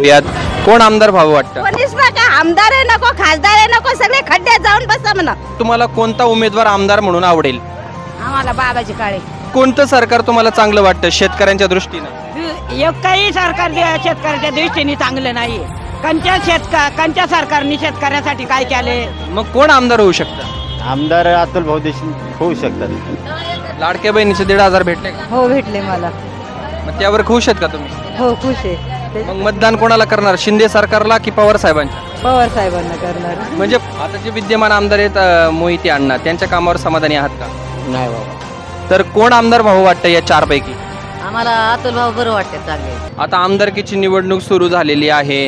यात कोण आमदार व्हावं वाटतं? कोणीच नका, आमदार आहे नको, खासदार आहे नको, सगळे खड्ड्यात जाऊन बसा म्हणा। तुम्हाला कोणता उमेदवार आमदार म्हणून आवडेल? आम्हाला बाबाजी काळे। कोणतं सरकार तुम्हाला चांगलं वाटतं शेतकऱ्यांच्या दृष्टीने? काही सरकार शेतकऱ्याच्या दृष्टीने चांगलं नाही। कंच्या सरकारने शेतकऱ्यासाठी काय केले? मग कोण आमदार होऊ शकतं? आमदार अतुल भाऊ देशमुख होऊ शकतात। लाडक्या बहिणीचे 1,500 भेटले का? हो भेटले मला। मग त्यावर खुश आहेत का तुम्ही? हो खुश आहे। मग मतदान कोणाला करणार, शिंदे सरकारला की पवार साहेबांच्या? पवार साहेबांना करणार। म्हणजे आता जे विद्यमान आमदार आहेत मोहिते अण्णा, त्यांच्या कामावर समाधानी आहात का? नाही बाबा। तर कोण आमदार व्हावं वाटतं या 4 पैकी? आम्हाला अतुल भाऊ बरं वाटते चांगले। आता आमदारकीची निवडणूक सुरू झालेली आहे।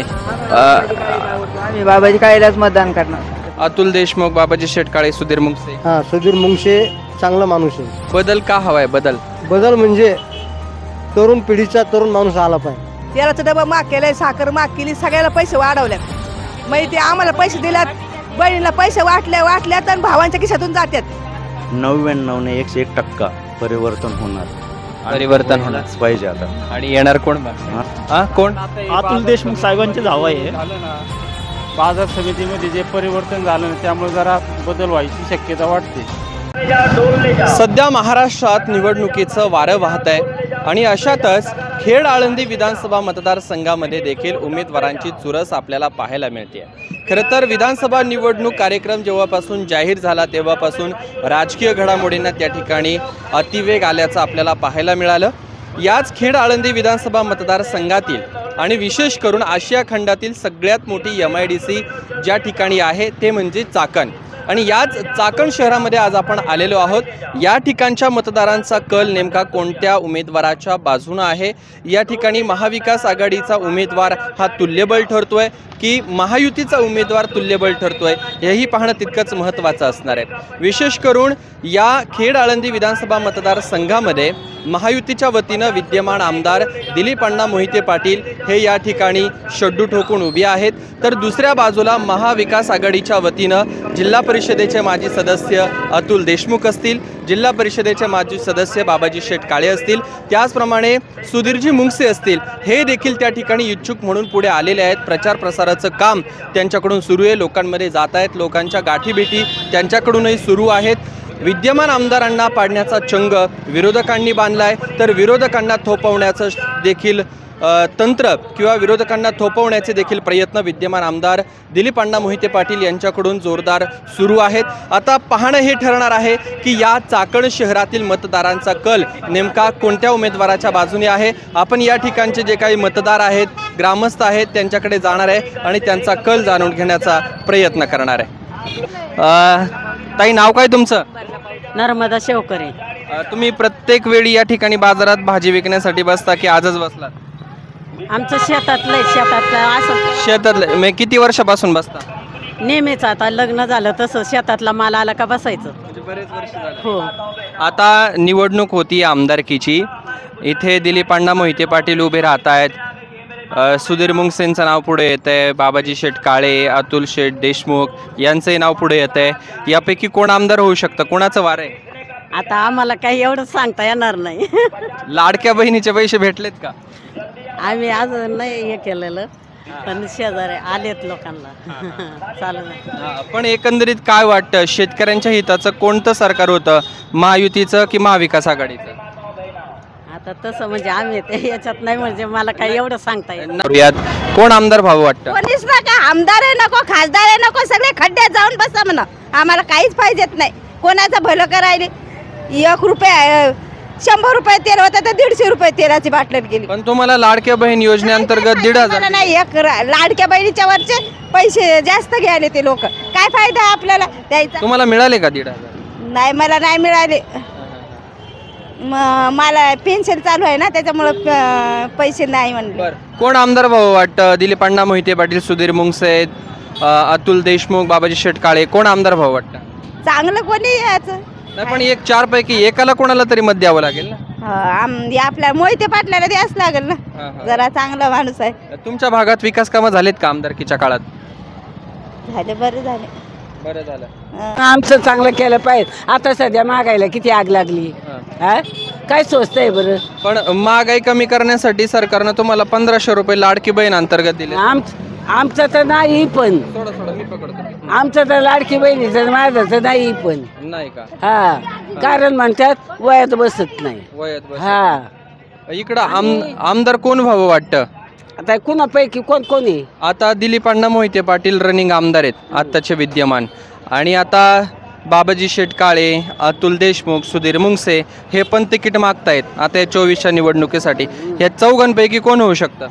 आम्ही बाबाजी काळेलाच मतदान करणार। अतुल देशमुख, बाबाजी शेटकाळे, सुधीर मुंगसे। हा, सुधीर मुंगसे चांगला माणूस आहे। बदल का हवाय? बदल म्हणजे तरुण पिढीचा तरुण माणूस आला पाहिजे। तेलाचा डबा माग केलाय, साखर माग केली, सगळ्याला पैसे वाढवल्यात। मग ते आम्हाला पैसे दिल्यात, बहिणीला पैसे वाटल्या तर भावांच्या खिशातून जातात। 99 ने 101% परिवर्तन होणार पाहिजे आता। आणि येणार कोण? कोण? अतुल देशमुख साहेबांचे धावा आहे। बाजार समितीमध्ये जे परिवर्तन झालं त्यामुळे जरा बदल व्हायची शक्यता वाटते। सध्या महाराष्ट्रात निवडणुकीचं वारं वाहत आहे आणि अशातच खेड आळंदी विधानसभा मतदारसंघामध्ये देखील उमेदवारांची चुरस आपल्याला पाहायला मिळते। खरं तर विधानसभा निवडणूक कार्यक्रम जेव्हापासून जाहीर झाला तेव्हापासून राजकीय घडामोडींना त्या ठिकाणी अतिवेग आल्याचं आपल्याला पाहायला मिळालं। याच खेड आळंदी विधानसभा मतदारसंघातील आणि विशेष करून आशिया खंडातील सगळ्यात मोठी MIDC ज्या ठिकाणी आहे ते म्हणजे चाकण, आणि याच चाकण शहरामध्ये आज आपण आलेलो आहोत। या ठिकाणच्या मतदारांचा कल नेमका कोणत्या उमेदवाराच्या बाजूने आहे? या ठिकाणी महाविकास आघाडीचा उमेदवार हा तुल्यबळ ठरतोय की महायुतीचा उमेदवार तुल्यबळ ठरतोय, हेही पाहणं तितकंच महत्त्वाचं असणार आहे। विशेष करून या खेड आळंदी विधानसभा मतदारसंघामध्ये महायुतीच्या वतीनं विद्यमान आमदार दिलीप अण्णा मोहिते पाटील हे या ठिकाणी शड्डू ठोकून उभे आहेत, तर दुसऱ्या बाजूला महाविकास आघाडीच्या वतीनं जिल्हा परिषदेचे माजी सदस्य अतुल देशमुख असतील, जिल्हा परिषदेचे माजी सदस्य बाबाजी शेटकाळे असतील, त्याचप्रमाणे सुधीरजी मुंगसे असतील, हे देखील त्या ठिकाणी इच्छुक म्हणून पुढे आलेले आहेत। प्रचार प्रसाराचं काम त्यांच्याकडून सुरू आहे, लोकांमध्ये जात आहेत, लोकांच्या गाठीभेटी त्यांच्याकडूनही सुरू आहेत। विद्यमान आमदारांना पाडण्याचा चंग विरोधकांनी बांधलाय, तर विरोधकांना थोपवण्याचं देखील तंत्र किंवा विरोधकांना थोपवण्याचे देखील प्रयत्न विद्यमान आमदार दिलीप अण्णा मोहिते पाटील यांच्याकडून जोरदार सुरू आहेत। आता पाहणं हे ठरणार आहे की या चाकण शहरातील मतदारांचा कल नेमका कोणत्या उमेदवाराच्या बाजूने आहे। आपण या ठिकाणचे जे काही मतदार आहेत, ग्रामस्थ आहेत, त्यांच्याकडे जाणार आहे आणि त्यांचा कल जाणून घेण्याचा प्रयत्न करणार आहे। ताई, नाव काय तुमचं? नर्मदा शेवकरे। तुम्ही प्रत्येक वेळी या ठिकाणी बाजारात भाजी विकण्यासाठी बसता की आजच बसलात? आमचं शेतातलं शेतातलं म्हणजे किती वर्षापासून बसता? नेहमीच, आता लग्न झालं तसं शेतातला माल आला का बसायचं। बरेच वर्ष झाले। हो। आता निवडणूक होती आमदारकीची, इथे दिलीप अण्णा मोहिते पाटील उभे राहत आहेत, सुधीर मुंगसेंचं नाव पुढे येत आहे, बाबाजी शेटकाळे, अतुल शेठ देशमुख यांचंही नाव पुढे येत आहे। यापैकी कोण आमदार होऊ शकतं? कोणाचं वार आहे? आता आम्हाला काही एवढं सांगता येणार नाही। लाडक्या बहिणीचे पैसे भेटलेत का? आम्ही आज नाही हे केलेलं, पण शेजारी आलेत लोकांना चालू। पण एकंदरीत काय वाटतं, शेतकऱ्यांच्या हिताचं कोणतं सरकार होतं, महायुतीचं की महाविकास आघाडीचं? आता तसं म्हणजे आम्ही ते याच्यात नाही, म्हणजे मला काही एवढं सांगता येत। यात कोण आमदार व्हावं वाटतं? कोणीच नका, आमदार आहे नको, खासदार आहे नको, सगळे खड्ड्यात जाऊन बसा म्हणा। आम्हाला काहीच पाहिजेत नाही, कोणाचं भलं करायले। 1 रुपया 100 रुपये तेल होतं तर 150 रुपये तेलाची बाटली गेली। पण तुम्हाला लाडक्या बहीण योजनेअंतर्गत 1,500 नाही, एक लाडक्या बहिणीच्या वरचे पैसे जास्त घ्यायले ते लोक, काय फायदा आपल्याला द्यायचा? तुम्हाला मिळाले का 1,500? नाही, मला नाही मिळाले। मला पेन्शन चालू आहे ना, त्याच्यामुळे पैसे नाही म्हणले। कोण आमदार व्हावं वाटतं? दिलीप अण्णा मोहिते पाटील, सुधीर मुंगसे, अतुल देशमुख, बाबाजी शेटकाळे, कोण आमदार व्हावं वाटतं? चांगलं कोणी याचं नाही, पण एक 4 पैकी एकाला कोणाला तरी मत द्यावं लागेल ना। आपल्या मोहिते पाटलाला द्यास लागेल ना, जरा चांगला माणूस आहे। तुमच्या भागात विकास कामं झालेत का आमदारकीच्या काळात? झाले, बरे झाले। बरं झालं। आमचं चांगलं केलं पाहिजे। आता सध्या महागाईला किती आग लागली, काय स्वस्त आहे बरं. पण महागाई कमी करण्यासाठी सरकारनं तुम्हाला 1500 रुपये लाडकी बहीण अंतर्गत दिले. आमचं तर नाही पण मी पकडतो. आमचं तर लाडकी बहिणीचं माझं तर नाही पण नाही का? हा कारण म्हणतात वयात बसत नाही. वयात हा इकडं आमदार कोण व्हावं वाटतं? आता कुणापैकी कोण कोणी आता दिलीप अण्णा मोहिते पाटील रनिंग आमदार आहेत आत्ताचे विद्यमान, आणि आता बाबाजी शेटकाळे, अतुल देशमुख, सुधीर मुंगसे हे पण तिकीट मागतायत आता या 24च्या निवडणुकीसाठी. या चौघांपैकी कोण होऊ शकतं?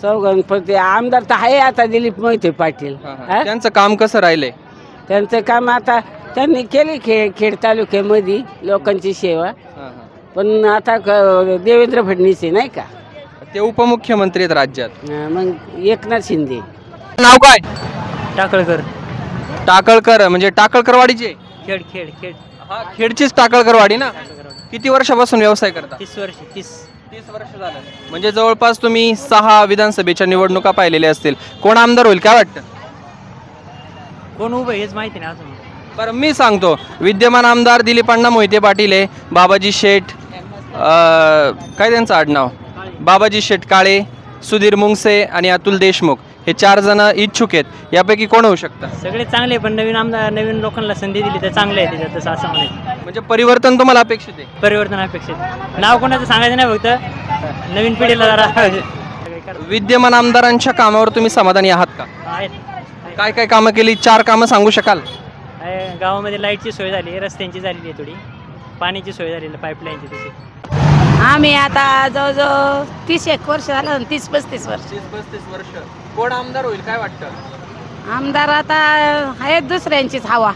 चौघांपैकी आमदार तर आहे आता दिलीप मोहिते पाटील. हा? त्यांचं काम कसं राहिलंय? त्यांचं काम आता त्यांनी केले खेड तालुक्यामध्ये लोकांची सेवा. पण आता देवेंद्र फडणवीस आहे नाही का, ते उपमुख्यमंत्री आहेत राज्यात. मग एकनाथ शिंदे. नाव काय? टाकळकर. टाकळकर म्हणजे टाकळकरवाडीचे? खेड खेड खेड. हा, खेडचीच टाकळकरवाडी ना. किती वर्षापासून व्यवसाय करता? 30 वर्ष. 30 वर्ष झालं. म्हणजे जवळपास तुम्ही 6 विधानसभेच्या निवडणुका पाहिलेल्या असतील. कोण आमदार होईल काय वाटतं? कोण उभं हेच माहिती नाही अजून. बरं मी सांगतो. विद्यमान आमदार दिलीप अण्णा मोहिते पाटील आहे, बाबाजी शेठ काय त्यांचं आडनाव, बाबाजी शेटकाळे, सुधीर मुंगसे आणि अतुल देशमुख हे 4 जण इच्छुक आहेत. यापैकी कोण होऊ शकतं? सगळे चांगले, पण नवीन आमदार नवीन लोकांना संधी दिली तर चांगले आहे त्याच्यात, तसं असं म्हणायचं. म्हणजे परिवर्तन तुम्हाला अपेक्षित आहे? परिवर्तन अपेक्षित. नाव कोणाचं सांगायचं नाही, फक्त नवीन पिढीला जरा. विद्यमान आमदारांच्या कामावर तुम्ही समाधानी आहात का? आहेत. काय काय कामं केली? 4 कामं सांगू शकाल? गावामध्ये लाईटची सोय झाली, रस्त्यांची झालेली आहे, थोडी पाण्याची सोय झालेली, पाईपलाईनची तशी. आम्ही आता जवळजवळ 30-1 वर्ष झालं, 30-35 वर्ष. 30-35 वर्ष. कोण आमदार होईल काय वाटतं? आमदार आता आहेत दुसऱ्यांचीच हवा.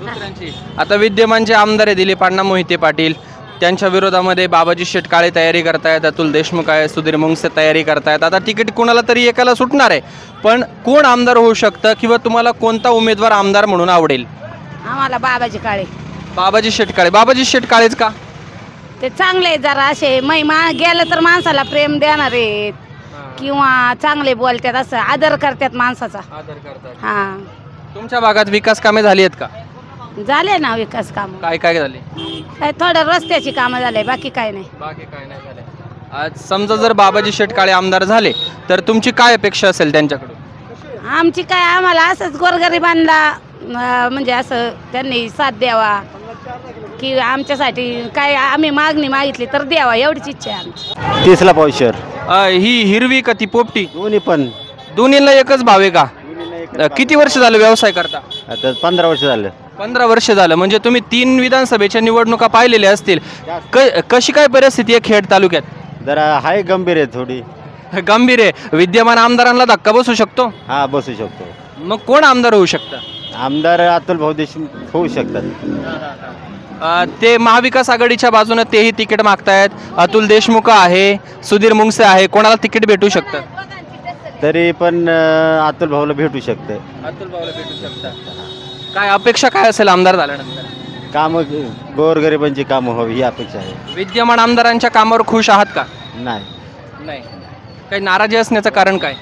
दुसऱ्यांची. आता विद्यमान जे आमदार आहे दिलीप अण्णा मोहिते पाटील, त्यांच्या विरोधामध्ये बाबाजी शेटकाळे तयारी करतायत, अतुल देशमुख आहे, सुधीर मुंगसे तयारी करतायत. आता तिकीट कोणाला तरी एकाला सुटणार आहे, पण कोण आमदार होऊ शकतं किंवा तुम्हाला कोणता उमेदवार आमदार म्हणून आवडेल? आम्हाला बाबाजी काळे. बाबाजी शेटकाळे. बाबाजी शेटकाळेच का? ते चांगले जरा असे गेलं तर माणसाला प्रेम देणार आहेत किंवा चांगले बोलतात, असं आदर करतात माणसाचा. आदर करतात. हा, तुमच्या भागात विकास कामे झाली आहेत का? झाले ना विकास काम. काय काय झाले? काय थोडं रस्त्याची कामं झाले, बाकी काय नाही. बाकी काय नाही झाले. आज समजा जर बाबाजी शेटकाळे आमदार झाले तर तुमची काय अपेक्षा असेल त्यांच्याकडून? आमची काय, आम्हाला असंच गोरगरिबांना म्हणजे असं त्यांनी साथ द्यावा की आमच्यासाठी काय आम्ही मागणी मागितली तर द्यावा, एवढीच इच्छा आहे आमची. 30ला पावशेर. ही हिरवी का ती पोपटी? दोन्ही पण. दोन्हीला एकच भाव आहे का? किती वर्ष झालं व्यवसाय करता? आता 15 वर्ष झालं. 15 वर्ष झालं. म्हणजे तुम्ही 3 विधानसभेच्या निवडणुका पाहिलेल्या असतील. कशी काय परिस्थिती आहे खेड तालुक्यात? जरा हाय गंभीर आहे थोडी. गंभीर आहे. विद्यमान आमदारांना धक्का बसू शकतो? हा, बसू शकतो. मग कोण आमदार होऊ शकतं? आमदार अतुल भाऊ देशमुख होऊ शकतात. ते महाविकास आघाडीच्या बाजूने तेही तिकीट मागतायत. अतुल देशमुख आहे, सुधीर मुंगसे आहे. कोणाला तिकीट भेटू शकतं? तरी पण अतुल भाऊला भेटू शकतं. अतुल भाऊला भेटू शकतं. काय अपेक्षा काय असेल आमदार झाल्यानंतर? कामं गोरगरिबांची कामं व्हावी ही अपेक्षा आहे. विद्यमान आमदारांच्या कामावर खुश आहात का? नाही. काही नाराजी असण्याचं कारण काय?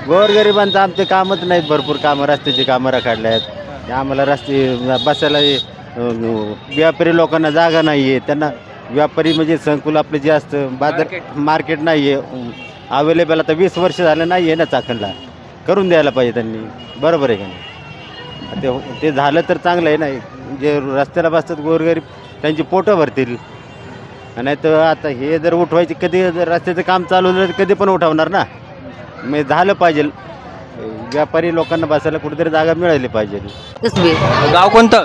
गोरगरिबांचं आमचे कामच नाहीत. भरपूर कामं, रस्त्याची कामं रखडले आहेत. आम्हाला रस्ते बसायला व्यापारी लोकांना जागा नाही आहे. त्यांना व्यापारी म्हणजे संकुल आपलं जे असतं बाजार मार्केट नाही आहे अवेलेबल. आता 20 वर्ष झालं नाही आहे ना चाकणला. करून द्यायला पाहिजे त्यांनी. बरोबर आहे का नाही? ते झालं तर चांगलं आहे ना. जे रस्त्याला बसतात गोरगरीब त्यांची पोटं भरतील. नाही तर आता हे जर उठवायचे कधी रस्त्याचं काम चालू झालं तर कधी पण उठवणार ना. मग झालं पाहिजे. व्यापारी लोकांना बसायला कुठेतरी जागा मिळाली पाहिजे. गाव कोणतं?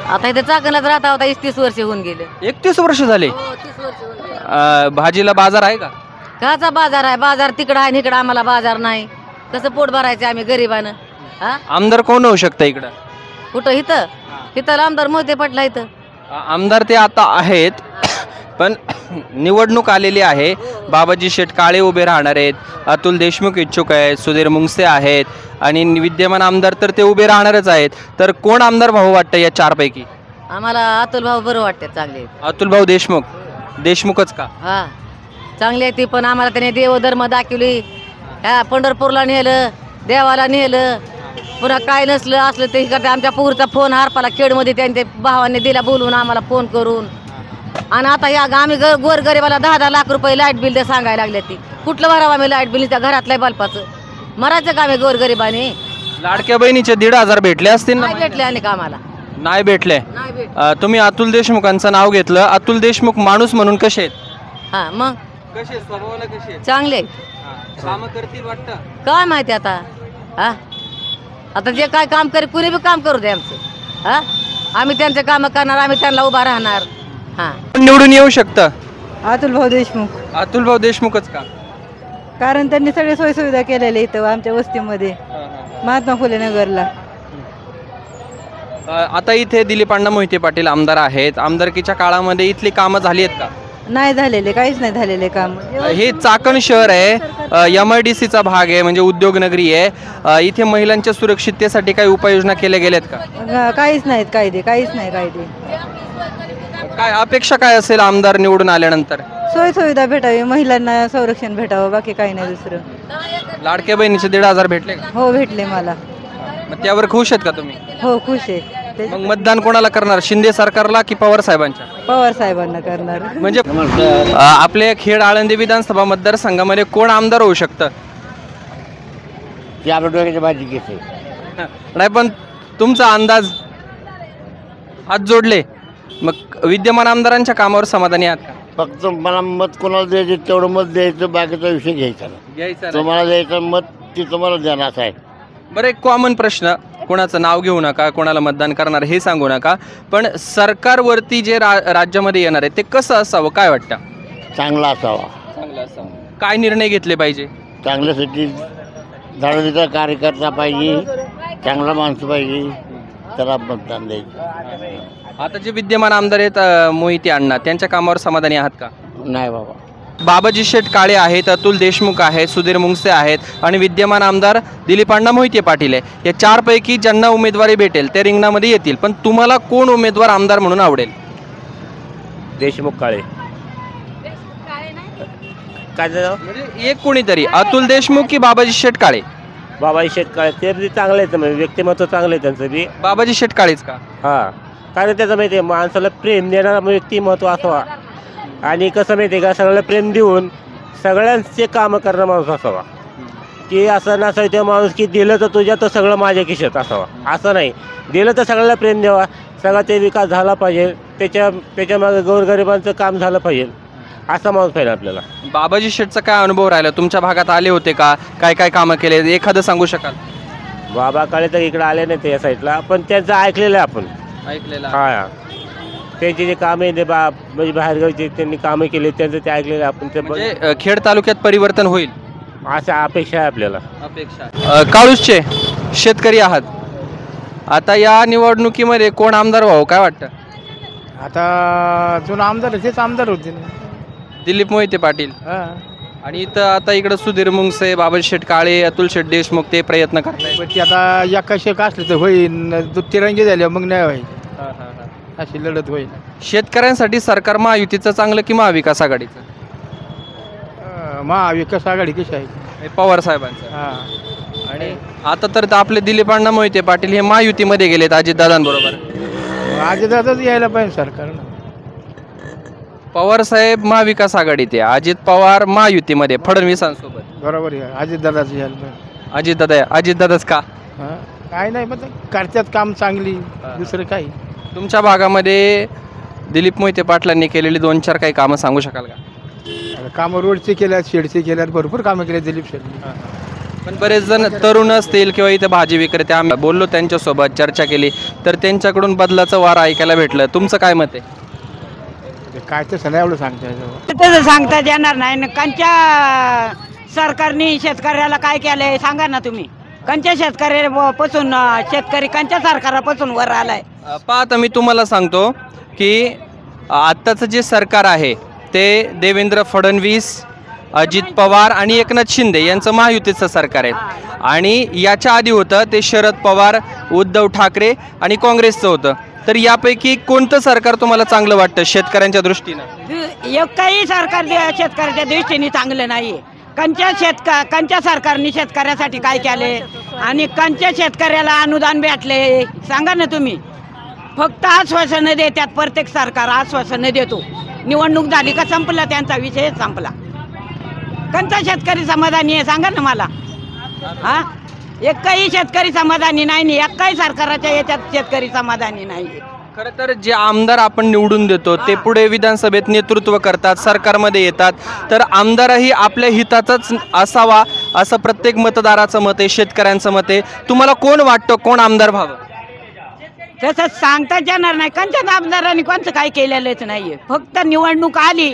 आता इथे चाकणलाच राहता होता. 31 वर्ष होऊन गेले. 31 वर्ष झाले. 30 वर्ष होऊन गेले. भाजीला बाजार आहे का? काचा बाजार आहे? बाजार तिकडं आहे, इकडं आम्हाला बाजार नाही. कसं पोट भरायचं आम्ही गरीबानं? हा, आमदार कोण होऊ शकतं इकडं? कुठं? इथं आमदार मोहिते पाटील इथं. आमदार ते आता आहेत, पण निवडणूक आलेली आहे. बाबाजी शेटकाळे उभे राहणार आहेत, अतुल देशमुख इच्छुक आहेत, सुधीर मुंगसे आहेत आणि विद्यमान आमदार तर ते उभे राहणारच आहेत. तर कोण आमदार भाऊ वाटतं या 4 पैकी? आम्हाला अतुल भाऊ बरं वाटते, चांगले. अतुल भाऊ देशमुख. देशमुखच का? हा, चांगली आहे ती. पण आम्हाला त्याने देवधर्म दाखवली. हा, पंढरपूरला नेलं, देवाला नेलं. पुन्हा काय नसलं असलं ते करते. आमच्या पुरचा फोन हरपाला खेडमध्ये त्यांच्या भावाने दिला बोलून आम्हाला फोन करून. आणि आता या आम्ही गोरगरिबाला 10-10 लाख रुपये लाईट बिल दे सांगायला लागले. ती कुठलं भरावं आम्ही लाईट बिल त्या घरातल्या बल्पाचं? मरायचं का आम्ही गोरगरिबाने? लाडक्या बहिणीचे 1,500 भेटले असतील ना? नाही भेटले आणि कामाला नाही भेटले. नाही भेटले. तुम्ही अतुल देशमुखांचं नाव घेतलं. अतुल देशमुख माणूस म्हणून कसे आहेत? हा मग कसे स्वभावाला कसे आहेत? चांगले काम करतील वाटतं. काय माहिती आता. हा आता जे काय काम करे कुणी बी काम करू दे आमचं. हा आम्ही त्यांचे काम करणार, आम्ही त्यांना उभा राहणार. हा निवडून येऊ शकतं अतुल भाऊ देशमुख, अतुल भाऊ देशमुखच का? कारण त्यांनी सगळे सोयीसुविधा केलेल्या इथं आमच्या वस्तीमध्ये, महात्मा फुले नगरला. आता इथे दिलीप अण्णा मोहिते पाटील आमदार आहेत. आमदारकीच्या काळामध्ये इथली कामं झाली आहेत का? नाही झालेले, काहीच नाही झालेले काम. हे चाकण शहर आहे, MIDCचा भाग आहे, म्हणजे उद्योगनगरी आहे. इथे महिलांच्या सुरक्षिततेसाठी काही उपाययोजना केल्या गेल्यात का? काहीच नाहीत कायदे, काहीच नाही कायदे. काय अपेक्षा काय असेल आमदार निवडून आल्यानंतर? सोयीसुविधा भेटावी, महिलांना संरक्षण भेटावं, बाकी काही नाही दुसरं. लाडक्या बहिणीचे 1,500 भेटले का? हो भेटले मला. मग त्यावर खुश आहेत का तुम्ही? हो खुश आहे. मग मतदान कोणाला करणार, शिंदे सरकारला की पवार साहेबांच्या? पवार साहेबांना करणार. म्हणजे आपल्या खेड आळंदी विधानसभा मतदारसंघामध्ये कोण आमदार होऊ शकतं? ती आपल्या डोक्याची भाजी घेते. नाही पण तुमचा अंदाज? हात जोडले. मग विद्यमान आमदारांच्या कामावर समाधानी आहात का? फक्त मला मत कोणाला द्यायचं तेवढं मत द्यायचं, बाकीचा विषय घ्यायचा नाही. तुम्हाला द्यायचं मत ती तुम्हाला देणार आहे. बरं, एक कॉमन प्रश्न, कोणाचं नाव घेऊ नका, कोणाला मतदान करणार हे सांगू नका, पण सरकारवरती जे राज्यामध्ये येणार आहे ते कसं असावं, काय वाटतं? चांगला असावा. चांगलं असावं. काय निर्णय घेतले पाहिजे? चांगल्यासाठी धाडणीचा कार्यकर्ता पाहिजे, चांगला माणूस पाहिजे, त्याला मतदान द्यायचं. आता जे विद्यमान आमदार आहेत मोहिते अण्णा, त्यांच्या कामावर समाधानी आहात का? नाही बाबा. बाबाजी शेठ काळे आहेत, अतुल देशमुख आहेत, सुधीर मुंगसे आहेत आणि विद्यमान आमदार दिलीप अण्णा मोहिते पाटील आहे. या चारपैकी ज्यांना उमेदवारी भेटेल ते रिंगणामध्ये येतील, पण तुम्हाला कोण उमेदवार आमदार म्हणून आवडेल? देशमुख काळे. काय झालं? म्हणजे एक कोणीतरी, अतुल देशमुख की बाबाजी शेठ काळे? बाबाजी शेठ काळे ते बी चांगले आहेत, म्हणजे व्यक्तिमत्व चांगलं आहे त्यांचं बी. बाबाजी शेठ काळेच का? हां, कारण त्याचं माहिती आहे माणसाला प्रेम देणारा व्यक्तिमत्व असावा आणि कसं माहिती आहे का, सगळ्याला प्रेम देऊन सगळ्यांचे कामं करणारा माणूस असावा. की असं नसावं ते माणूस की दिलं तर तुझ्या तर सगळं माझ्या खिशात असावा, असं नाही. दिलं तर सगळ्याला प्रेम द्यावा, सगळा ते विकास झाला पाहिजे, त्याच्या मागे गोरगरिबांचं काम झालं पाहिजे, असा माणूस पाहिजे आपल्याला. बाबाजी शेठचा काय अनुभव राहिला? तुमच्या भागात आले होते का? काय काय कामं केले, एखादं सांगू शकाल? बाबा काळे तर इकडे आले नाही त्या साईडला, पण त्यांचं ऐकलेलं आहे आपण. ऐकलेलं? हां, त्यांचे जे कामं आहे ते म्हणजे बाहेरगावचे त्यांनी कामं केले, त्यांचं ते ऐकलेलं आहे आपण. ते म्हणजे खेड तालुक्यात परिवर्तन होईल अशा अपेक्षा आहे आपल्याला. अपेक्षा. काळूसचे शेतकरी आहात, आता या निवडणुकीमध्ये कोण आमदार व्हावं काय वाटतं? आता जुना आमदार तेच आमदार होतील, दिलीप मोहिते पाटील. आणि इथं आता इकडं सुधीर मुंगसे, बाबाजी शेठ काळे, अतुल शेठ देशमुख ते प्रयत्न करतायत. पण ती आता एकाशे का असले तर होईल, तिरंगी झाले मग नाही होईल, अशी लढत होईल. शेतकऱ्यांसाठी सरकार महायुतीचं चांगलं की महाविकास आघाडीचं? महाविकास आघाडी कशी आहे? पवार साहेबांचं. आणि आता तर आपले दिलीप अण्णा मोहिते पाटील हे महायुतीमध्ये गेलेत अजितदादांबरोबर. अजितदादाच यायला पाहिजे सरकारनं. पवार साहेब महाविकास आघाडीत आहे, अजित पवार महायुतीमध्ये फडणवीसांसोबत. बरोबर आहे, अजितदादाच यायला पाहिजे. अजितदादाच का? काय नाही मग करतात काम चांगली, दुसरं काही. तुमच्या भागामध्ये दिलीप मोहिते पाटलांनी केलेली 2-4 काही कामं सांगू शकाल का? कामं रोडचे केल्यात, शेडचे केल्यात, भरपूर कामं केले दिलीप शेट्टी. पण बरेच जण तरुण असतील किंवा इथं भाजी विक्रेते, आम्ही बोललो त्यांच्यासोबत, चर्चा केली तर त्यांच्याकडून बदलाचं वार ऐकायला भेटलं. तुमचं काय मत आहे? काय तसं नाही एवढं सांगता येतं. तसं सांगता येणार नाही. कंच्या सरकारने शेतकऱ्याला काय केलंय सांगा ना तुम्ही. कंच्या शेतकऱ्यापासून शेतकरी कंच्या सरकारापासून वर आलाय. आता मी तुम्हाला सांगतो की आत्ताचं जे सरकार आहे ते देवेंद्र फडणवीस, अजित पवार आणि एकनाथ शिंदे यांचं महायुतीचं सरकार आहे. आणि याच्या आधी होतं ते शरद पवार, उद्धव ठाकरे आणि काँग्रेसचं होतं. तर यापैकी कोणतं सरकार तुम्हाला चांगलं वाटतं शेतकऱ्यांच्या दृष्टीनं? काही सरकार शेतकऱ्याच्या दृष्टीने चांगलं नाही. कंच्या सरकारने शेतकऱ्यासाठी काय केले आणि कंच्या शेतकऱ्याला अनुदान भेटले सांगा ना तुम्ही. फक्त आश्वासनं देतात, प्रत्येक सरकार आश्वासनं देतो, निवडणूक झाली का संपला, त्यांचा विषय संपला. कोणता शेतकरी समाधानी आहे सांगा ना मला. हा, एकही शेतकरी समाधानी नाही, एकाही सरकाराच्या याच्यात शेतकरी समाधानी नाही. खरं तर जे आमदार आपण निवडून देतो ते पुढे विधानसभेत नेतृत्व करतात, सरकारमध्ये येतात, तर आमदारही आपल्या हिताचाच असावा असं प्रत्येक मतदाराचं मत आहे, शेतकऱ्यांचं मत आहे. तुम्हाला कोण वाटतं कोण आमदार व्हावं? तसं सांगताच येणार नाही. कोणत्याच आमदारांनी कोणतं काही केलेलंच नाहीये. फक्त निवडणूक आली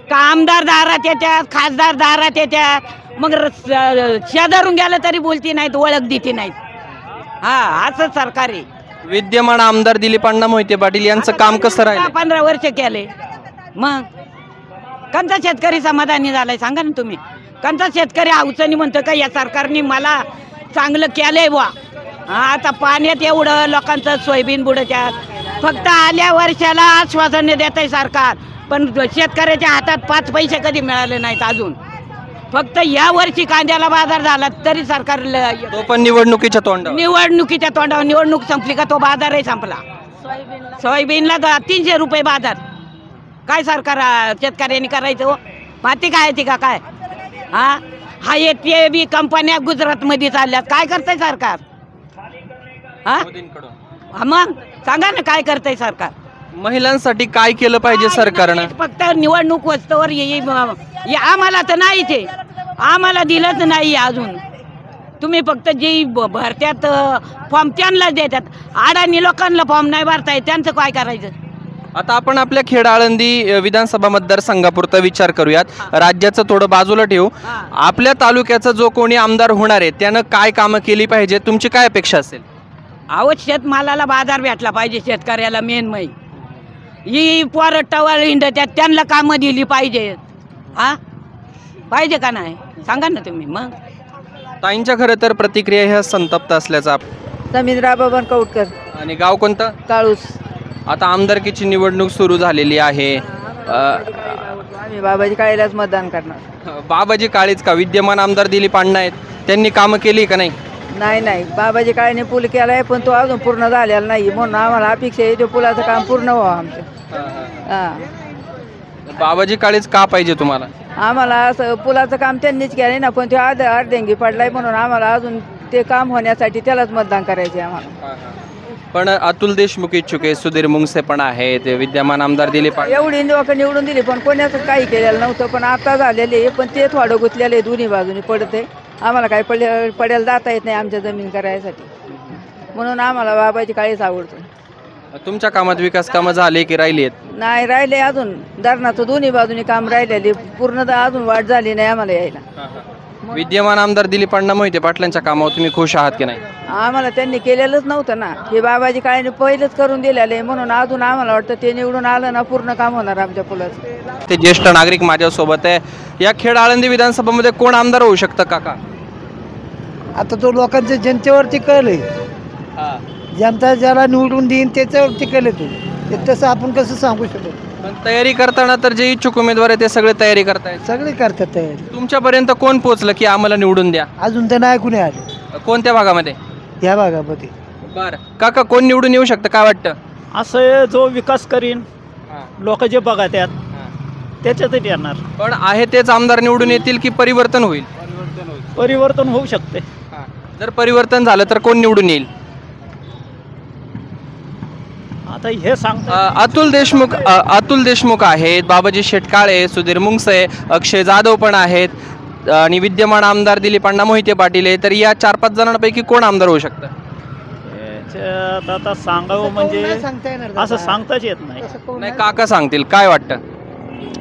का आमदार दारात येतात, खासदार दारात येतात, मग शेजारून गेलं तरी बोलती नाहीत, ओळख देती नाहीत. हा, असं सरकार आहे. विद्यमान आमदार दिलीप अण्णा मोहिते पाटील यांचं काम कसं राहिलं? 15 वर्ष केले. मग कोणता शेतकरी समाधानी झालाय सांगा ना तुम्ही. कोणता शेतकरी अवचणी म्हणतो का या सरकारने मला चांगलं केलंय बुवा. आता पाण्यात एवढं लोकांचं सोयाबीन बुडतात, फक्त आल्या वर्षाला आश्वासन देत आहे सरकार, पण शेतकऱ्याच्या हातात 5 पैसे कधी मिळाले नाहीत अजून. फक्त या वर्षी कांद्याला बाजार झाला तरी सरकार तो पण निवडणुकीच्या तोंडावर. निवडणूक संपली का तो बाजारही संपला. सोयाबीनला 300 रुपये बाजार. काय सरकार शेतकऱ्यांनी करायचं हो? माती खायची का काय? हा ते बी कंपन्या गुजरातमध्ये चालल्यात. काय करतंय सरकार? हा, मग सांगा ना काय करतंय सरकार? महिलांसाठी काय केलं पाहिजे सरकारनं? फक्त निवडणूक वस्तूवर आम्हाला तर नाहीच आहे, आम्हाला दिलंच नाही अजून. तुम्ही फक्त जे भरत्यात फॉर्म त्यांनाच देतात, अडाणी लोकांना फॉर्म नाही भरताय, त्यांचं काय करायचं? आता आपण आपल्या खेड आळंदी विधानसभा मतदारसंघापुरता विचार करूयात, राज्याचं थोडं बाजूला ठेवू. आपल्या तालुक्याचा जो कोणी आमदार होणार आहे त्यानं काय कामं केली पाहिजे, तुमची काय अपेक्षा असेल? शेतमालाला बाजार भेटला पाहिजे शेतकऱ्याला. मेन ही पोरं टवाळ हिंडत्यात त्यांना कामं दिली पाहिजे. हा, पाहिजे का नाही सांगा ना तुम्ही. मग ताईंच्या खरं तर प्रतिक्रिया ह्या संतप्त असल्याचा. समिंद्रा बबन कौटकर, आणि गाव कोणतं? काळूस. आता आमदारकीची निवडणूक सुरू झालेली आहे. आम्ही बाबाजी काळेलाच मतदान करणार. बाबाजी काळेच का? विद्यमान आमदार दिलीप अण्णा आहेत, त्यांनी कामं केली का नाही? नाही, बाबाजी काळेने पूल केलाय पण तो अजून पूर्ण झालेला नाही, म्हणून आम्हाला अपेक्षा आहे ते पुलाचं काम पूर्ण व्हावं आमचं. बाबाजी काळेच का पाहिजे तुम्हाला? आम्हाला असं पुलाचं काम त्यांनीच केलंय ना, पण ते अर्धेंगी पडलाय, म्हणून आम्हाला अजून ते काम होण्यासाठी त्यालाच मतदान करायचे आम्हाला. पण अतुल देशमुख इच्छुक आहे, सुधीर मुंगसे पण आहेत, विद्यमान आमदार दिलीप. एवढी लोक निवडून दिली पण कोणाचं काही केलेलं नव्हतं, पण आता झालेले पण ते थोडं गुंतलेले दोन्ही बाजूनी पडते. आम्हाला काही पडेल जाता येत नाही आमच्या जमीन करायसाठी, म्हणून आम्हाला बाबाजी काळीच आवडतो. तुमच्या कामात विकास कामं झाले की राहिली आहेत? नाही, राहिले अजून. धरणाचं दोन्ही बाजूनी काम राहिलेले, पूर्ण अजून वाट झाली नाही आम्हाला यायला. विद्यमान आमदार दिलीप अण्णा मोहिते पाटलांच्या कामावर तुम्ही खुश आहात की नाही? आम्हाला त्यांनी केलेलंच नव्हतं ना, हे बाबाजी काळेने पहिलेच करून दिलेलं आहे, म्हणून अजून आम्हाला वाटतं ते निवडून आलं ना पूर्ण काम होणार आमच्या पुलाचं. ते ज्येष्ठ नागरिक माझ्यासोबत आहे. या खेड आळंदी विधानसभेमध्ये कोण आमदार होऊ शकतं काका? आता तो लोकांच्या जनतेवरती कल आहे, जनता ज्याला निवडून देईन त्याच्यावरती कल आहे. ते तसं आपण कसं सांगू शकतो? पण तयारी करताना तर जे इच्छुक उमेदवार आहे ते सगळे तयारी करतायत. सगळे करतात तयारी. तुमच्यापर्यंत कोण पोहोचलं की आम्हाला निवडून द्या? अजून तर नाही कुणी आले कोणत्या भागामध्ये? या भागामध्ये. बरं काका, कोण निवडून येऊ शकतं काय वाटतं? असं जो विकास करीन लोक जे बघा त्याच्यातच येणार. पण आहे तेच आमदार निवडून येतील की परिवर्तन होईल? परिवर्तन होऊ शकते. जर परिवर्तन झालं तर कोण निवडून येईल? आता हे सांगता अतुल देशमुख आहेत, बाबाजी शेटकाळे, सुधीर मुंगसे, अक्षय जाधव पण आहेत, आणि विद्यमान आमदार दिलीप अण्णा मोहिते पाटील आहे. तर या 4-5 जणांपैकी कोण आमदार होऊ शकतं? आता सांगावं म्हणजे असं सांगताच येत नाही. काका सांगतील काय वाटतं?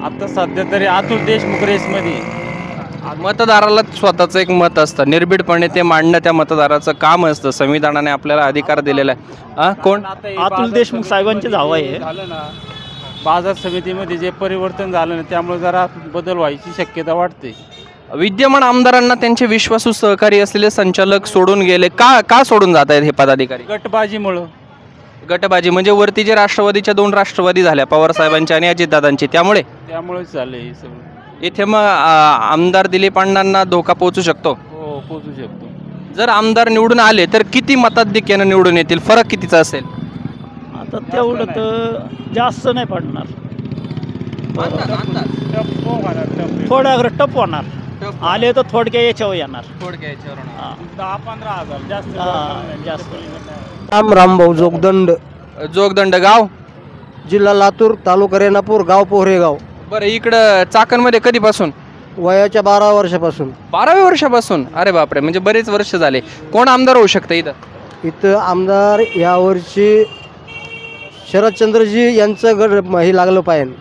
आता सध्या तरी अतुल देशमुख रेसमध्ये. मतदाराला स्वतःचं एक मत असतं, निर्भीडपणे ते मांडणं त्या मतदाराचं काम असतं. संविधानाने आपल्याला अधिकार दिलेला आहे. कोण? अतुल देशमुख साहेबांचे धावा आहे. झालं ना बाजार समितीमध्ये जे परिवर्तन झालं ना, त्यामुळे जरा बदल व्हायची शक्यता वाटते. विद्यमान आमदारांना त्यांचे विश्वासू सहकारी असलेले संचालक सोडून गेले का सोडून जात आहेत हे पदाधिकारी? गटबाजीमुळं. गटबाजी म्हणजे वरती जे राष्ट्रवादीच्या 2 राष्ट्रवादी झाल्या, पवार साहेबांच्या आणि अजितदादांची, त्यामुळेच झाले हे सगळं. इथे मग आमदार दिलीप अण्णांना धोका पोहोचू शकतो? हो, पोहोचू शकतो. जर आमदार निवडून आले तर किती मताधिक्यानं निवडून येतील? फरक कितीचा असेल? आता तेवढं तर जास्त नाही पडणार. थोडं टप होणार आले तर थोडक्या याच्यावर येणार थोडक्या याच्यावर होणार. 10-15 हजार जास्त जास्त रामभाऊ जोगदंड, जोगदंड गाव. जिल्हा लातूर, तालुका रेणापूर, गाव पोहरेगाव. बरं, इकडं चाकणमध्ये कधीपासून? वयाच्या 12 वर्षापासून. 12व्या वर्षापासून? अरे बापरे, म्हणजे बरेच वर्ष झाले. कोण आमदार होऊ शकतं इथं? इथं आमदार यावर्षी शरदचंद्रजी यांचं हे लागलं पाहिजे,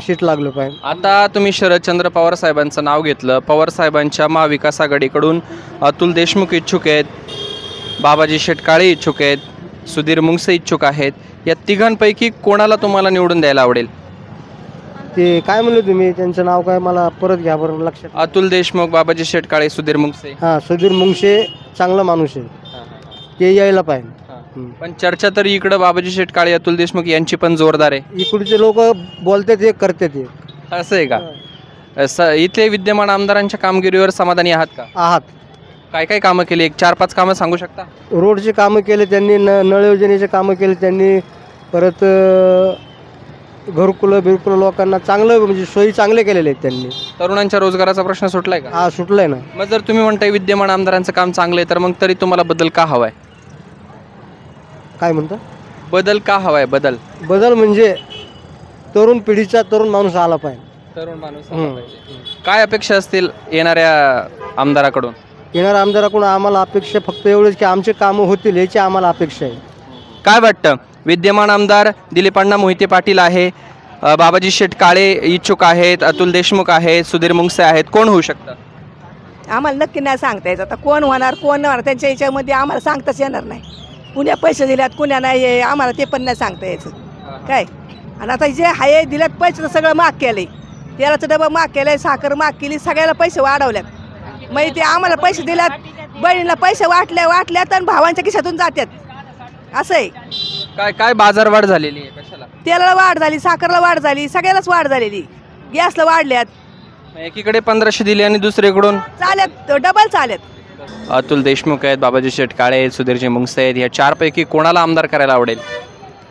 शीट लागलं पाहिजे. आता तुम्ही शरदचंद्र पवार साहेबांचं नाव घेतलं. पवार साहेबांच्या महाविकास आघाडीकडून अतुल देशमुख इच्छुक आहेत, बाबाजी शेटकाळे इच्छुक आहेत, सुधीर मुंगसे इच्छुक आहेत. या तिघांपैकी कोणाला तुम्हाला निवडून द्यायला आवडेल? ते काय म्हणले तुम्ही, त्यांचं नाव काय, मला परत घ्या बरं लक्षात. अतुल देशमुख, बाबाजी शेटकाळे, सुधीर मुंगसे. हां, सुधीर मुंगसे चांगला माणूस आहे, ते यायला पाहिजे. पण चर्चा तरी इकडं बाबाजी शेटकाळे, अतुल देशमुख यांची पण जोरदार आहे. इकडचे लोक बोलतात एक करतात एक. असं आहे का? इथे विद्यमान आमदारांच्या कामगिरीवर समाधानी आहात का? आहात. काय काय कामं केली? एक 4-5 कामं सांगू शकता? रोडचे कामं केले त्यांनी, नळ योजनेचे कामं केले त्यांनी, परत घरकुलं बिरकुलं लोकांना चांगलं म्हणजे सोयी चांगले केलेले आहेत त्यांनी. तरुणांच्या रोजगाराचा प्रश्न सुटलाय का? हा, सुटलाय ना. मग जर तुम्ही म्हणताय विद्यमान आमदारांचं काम चांगलं आहे, तर मग तरी तुम्हाला बदल का हवाय? काय म्हणता? बदल का हवाय? बदल म्हणजे तरुण पिढीचा तरुण माणूस आला पाहिजे. तरुण माणूस. काय अपेक्षा असतील येणाऱ्या आमदाराकडून? येणाऱ्या आमदाराकडून आम्हाला अपेक्षा फक्त एवढंच की आमचे कामं होतील याची आम्हाला अपेक्षा आहे. काय वाटतं? विद्यमान आमदार दिलीपांना मोहिते पाटील आहे, बाबाजी शेटकाळे इच्छुक आहेत, अतुल देशमुख आहेत, सुधीर मुंगसे आहेत. कोण होऊ शकतं? आम्हाला नक्की नाही सांगता यायचं. आता कोण होणार कोण नाही होणार त्यांच्या याच्यामध्ये आम्हाला सांगताच येणार नाही. कुण्या पैसे दिल्यात कुण्या नाही आहे आम्हाला ते पण नाही सांगता यायचं काय. आणि आता जे आहे दिल्यात पैसे तर सगळं माग केलं आहे, तेलाचं डबा माग केलं आहे, साखर माग केली, सगळ्याला पैसे वाढवल्यात. मग ते आम्हाला पैसे दिल्यात, बहिणीला पैसे वाटल्यात आणि भावांच्या खिशातून जातात. असं आहे. काय काय बाजारवाढ झालेली आहे? कशाला? तेलाला वाढ झाली, साखरला वाढ झाली, सगळ्यालाच वाढ झालेली. गॅसला वाढल्यात. एकीकडे 1500 दिले आणि दुसरीकडून चालत डबल चालत. अतुल देशमुख आहेत, बाबाजी शेटकाळे आहेत, सुधीरजी मुंगसे आहेत. या 4 पैकी कोणाला आमदार करायला आवडेल?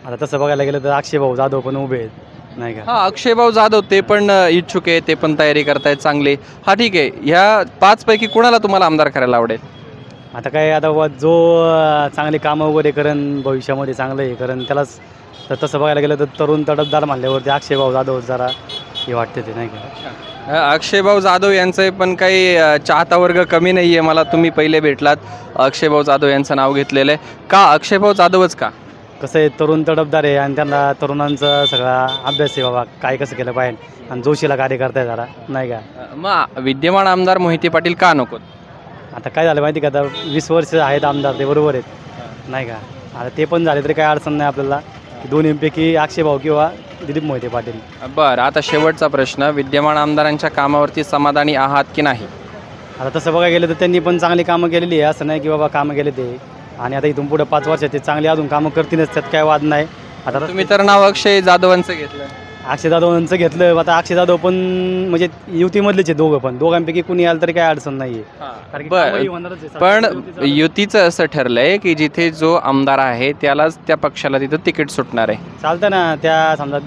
आता तसं बघायला गेलं तर अक्षयभाऊ जाधव पण उभे आहेत, नाही का? हा, अक्षयभाऊ जाधव ते पण इच्छुक आहे, ते पण तयारी करतायत चांगले. हा, ठीक आहे. ह्या 5 पैकी कोणाला तुम्हाला आमदार करायला आवडेल? आता काय, आता जो चांगली कामं वगैरे करण भविष्यामध्ये चांगलं हे करण त्यालाच. तर तसं बघायला गेलं तर तरुण तडफदार म्हणल्यावरती अक्षयभाऊ जाधव जरा हे वाटते ते, नाही का? अक्षयभाऊ जाधव यांचं पण काही चाहता वर्ग कमी नाही आहे. मला तुम्ही पहिले भेटलात, अक्षयभाऊ जाधव यांचं नाव घेतलेलं आहे. का अक्षयभाऊ जाधवच का? कसं आहे, तरुण तडफदार आहे आणि त्यांना तरुणांचा सगळा अभ्यास आहे बाबा, काय कसं केलं पाहिजे आणि जोशीला कार्य करताय जरा, नाही का? मग विद्यमान आमदार मोहिते पाटील का नको? आता काय झालं माहिती का, आता 20 वर्ष आहेत आमदार, ते बरोबर आहेत, नाही का? आता ते पण झाले तरी काय अडचण नाही आपल्याला. दोन्हीपैकी अक्षयभाऊ किंवा दिलीप मोहिते पाटील. बरं, आता शेवटचा प्रश्न, विद्यमान आमदारांच्या कामावरती समाधानी आहात की नाही? आता तसं बघायला गेलं तर त्यांनी पण चांगली कामं केलेली आहे, असं नाही की बाबा कामं केले ते. आणि आता इथून पुढे 5 वर्षात ते चांगली अजून कामं करतीलच, त्यात काय वाद नाही. आता तुम्ही तर नाव अक्षय जाधवांचं घेतलं. अक्षय जाधवांचं घेतलं. आता अक्षय जाधव पण म्हणजे युतीमधलेच आहे दोघं, पण दोघांपैकी कुणी आलं तरी काय अडचण नाही आहे. पण युतीचं असं ठरलंय की जिथे जो आमदार आहे त्यालाच त्या पक्षाला तिथं तिकीट सुटणार आहे. चालतं ना, त्या समजा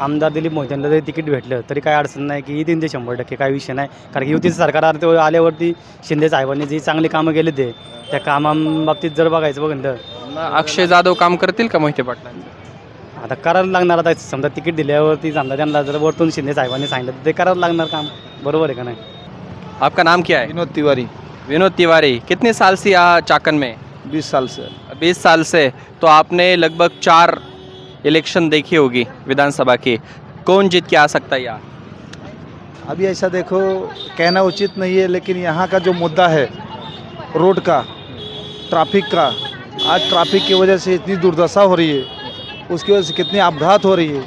आमदार दिलीप मोहित्यांना जरी तिकीट भेटलं तरी काय अडचण नाही, की येतील ते 100% काय विषय नाही. कारण की युतीचं सरकार आल्यावरती शिंदे साहेबांनी जी चांगली कामं केली ते त्या कामांबाबतीत जर बघायचं बघून तर अक्षय जाधव काम करतील का मोहिते पाटलांचं? आता करायला लागणार. आता समजा तिकीट दिल्यावरती समजा त्यांना जर वरतून शिंदे साहेबांनी सांगितलं तर ते करावं लागणार काम, बरोबर है का नहीं? आपका नाम क्या है? विनोद तिवारी। विनोद तिवारी, कितने साल से यहाँ चाकन में? 20 साल से। 20 साल से। तो आपने लगभग 4 इलेक्शन देखी होगी विधानसभा की, कौन जीत के आ सकता है यहाँ? अभी ऐसा देखो कहना उचित नहीं है, लेकिन यहाँ का जो मुद्दा है रोड का, ट्रैफिक का, आज ट्रैफिक की वजह से इतनी दुर्दशा हो रही है, उसकी वजह से कितनी अपघात हो रही है,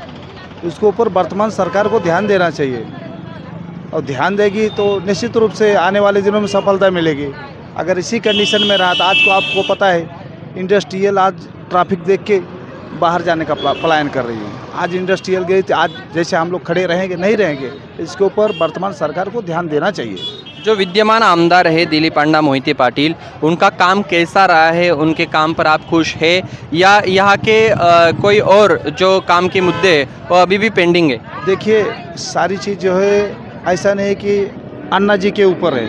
उसके ऊपर वर्तमान सरकार को ध्यान देना चाहिए। और ध्यान देगी तो निश्चित रूप से आने वाले दिनों में सफलता मिलेगी। अगर इसी कंडीशन में रहा तो आज को आपको पता है इंडस्ट्रियल आज ट्रैफिक देख के बाहर जाने का पलायन कर रही है। आज इंडस्ट्रियल गई, आज जैसे हम लोग खड़े रहेंगे नहीं रहेंगे, इसके ऊपर वर्तमान सरकार को ध्यान देना चाहिए। जो विद्यमान आमदार है दिलीप अण्णा मोहिते पाटिल, उनका काम कैसा रहा है, उनके काम पर आप खुश है या यहाँ के कोई और जो काम के मुद्दे वो अभी भी पेंडिंग है? देखिए, सारी चीज़ जो है ऐसा नहीं कि अन्ना जी के ऊपर है,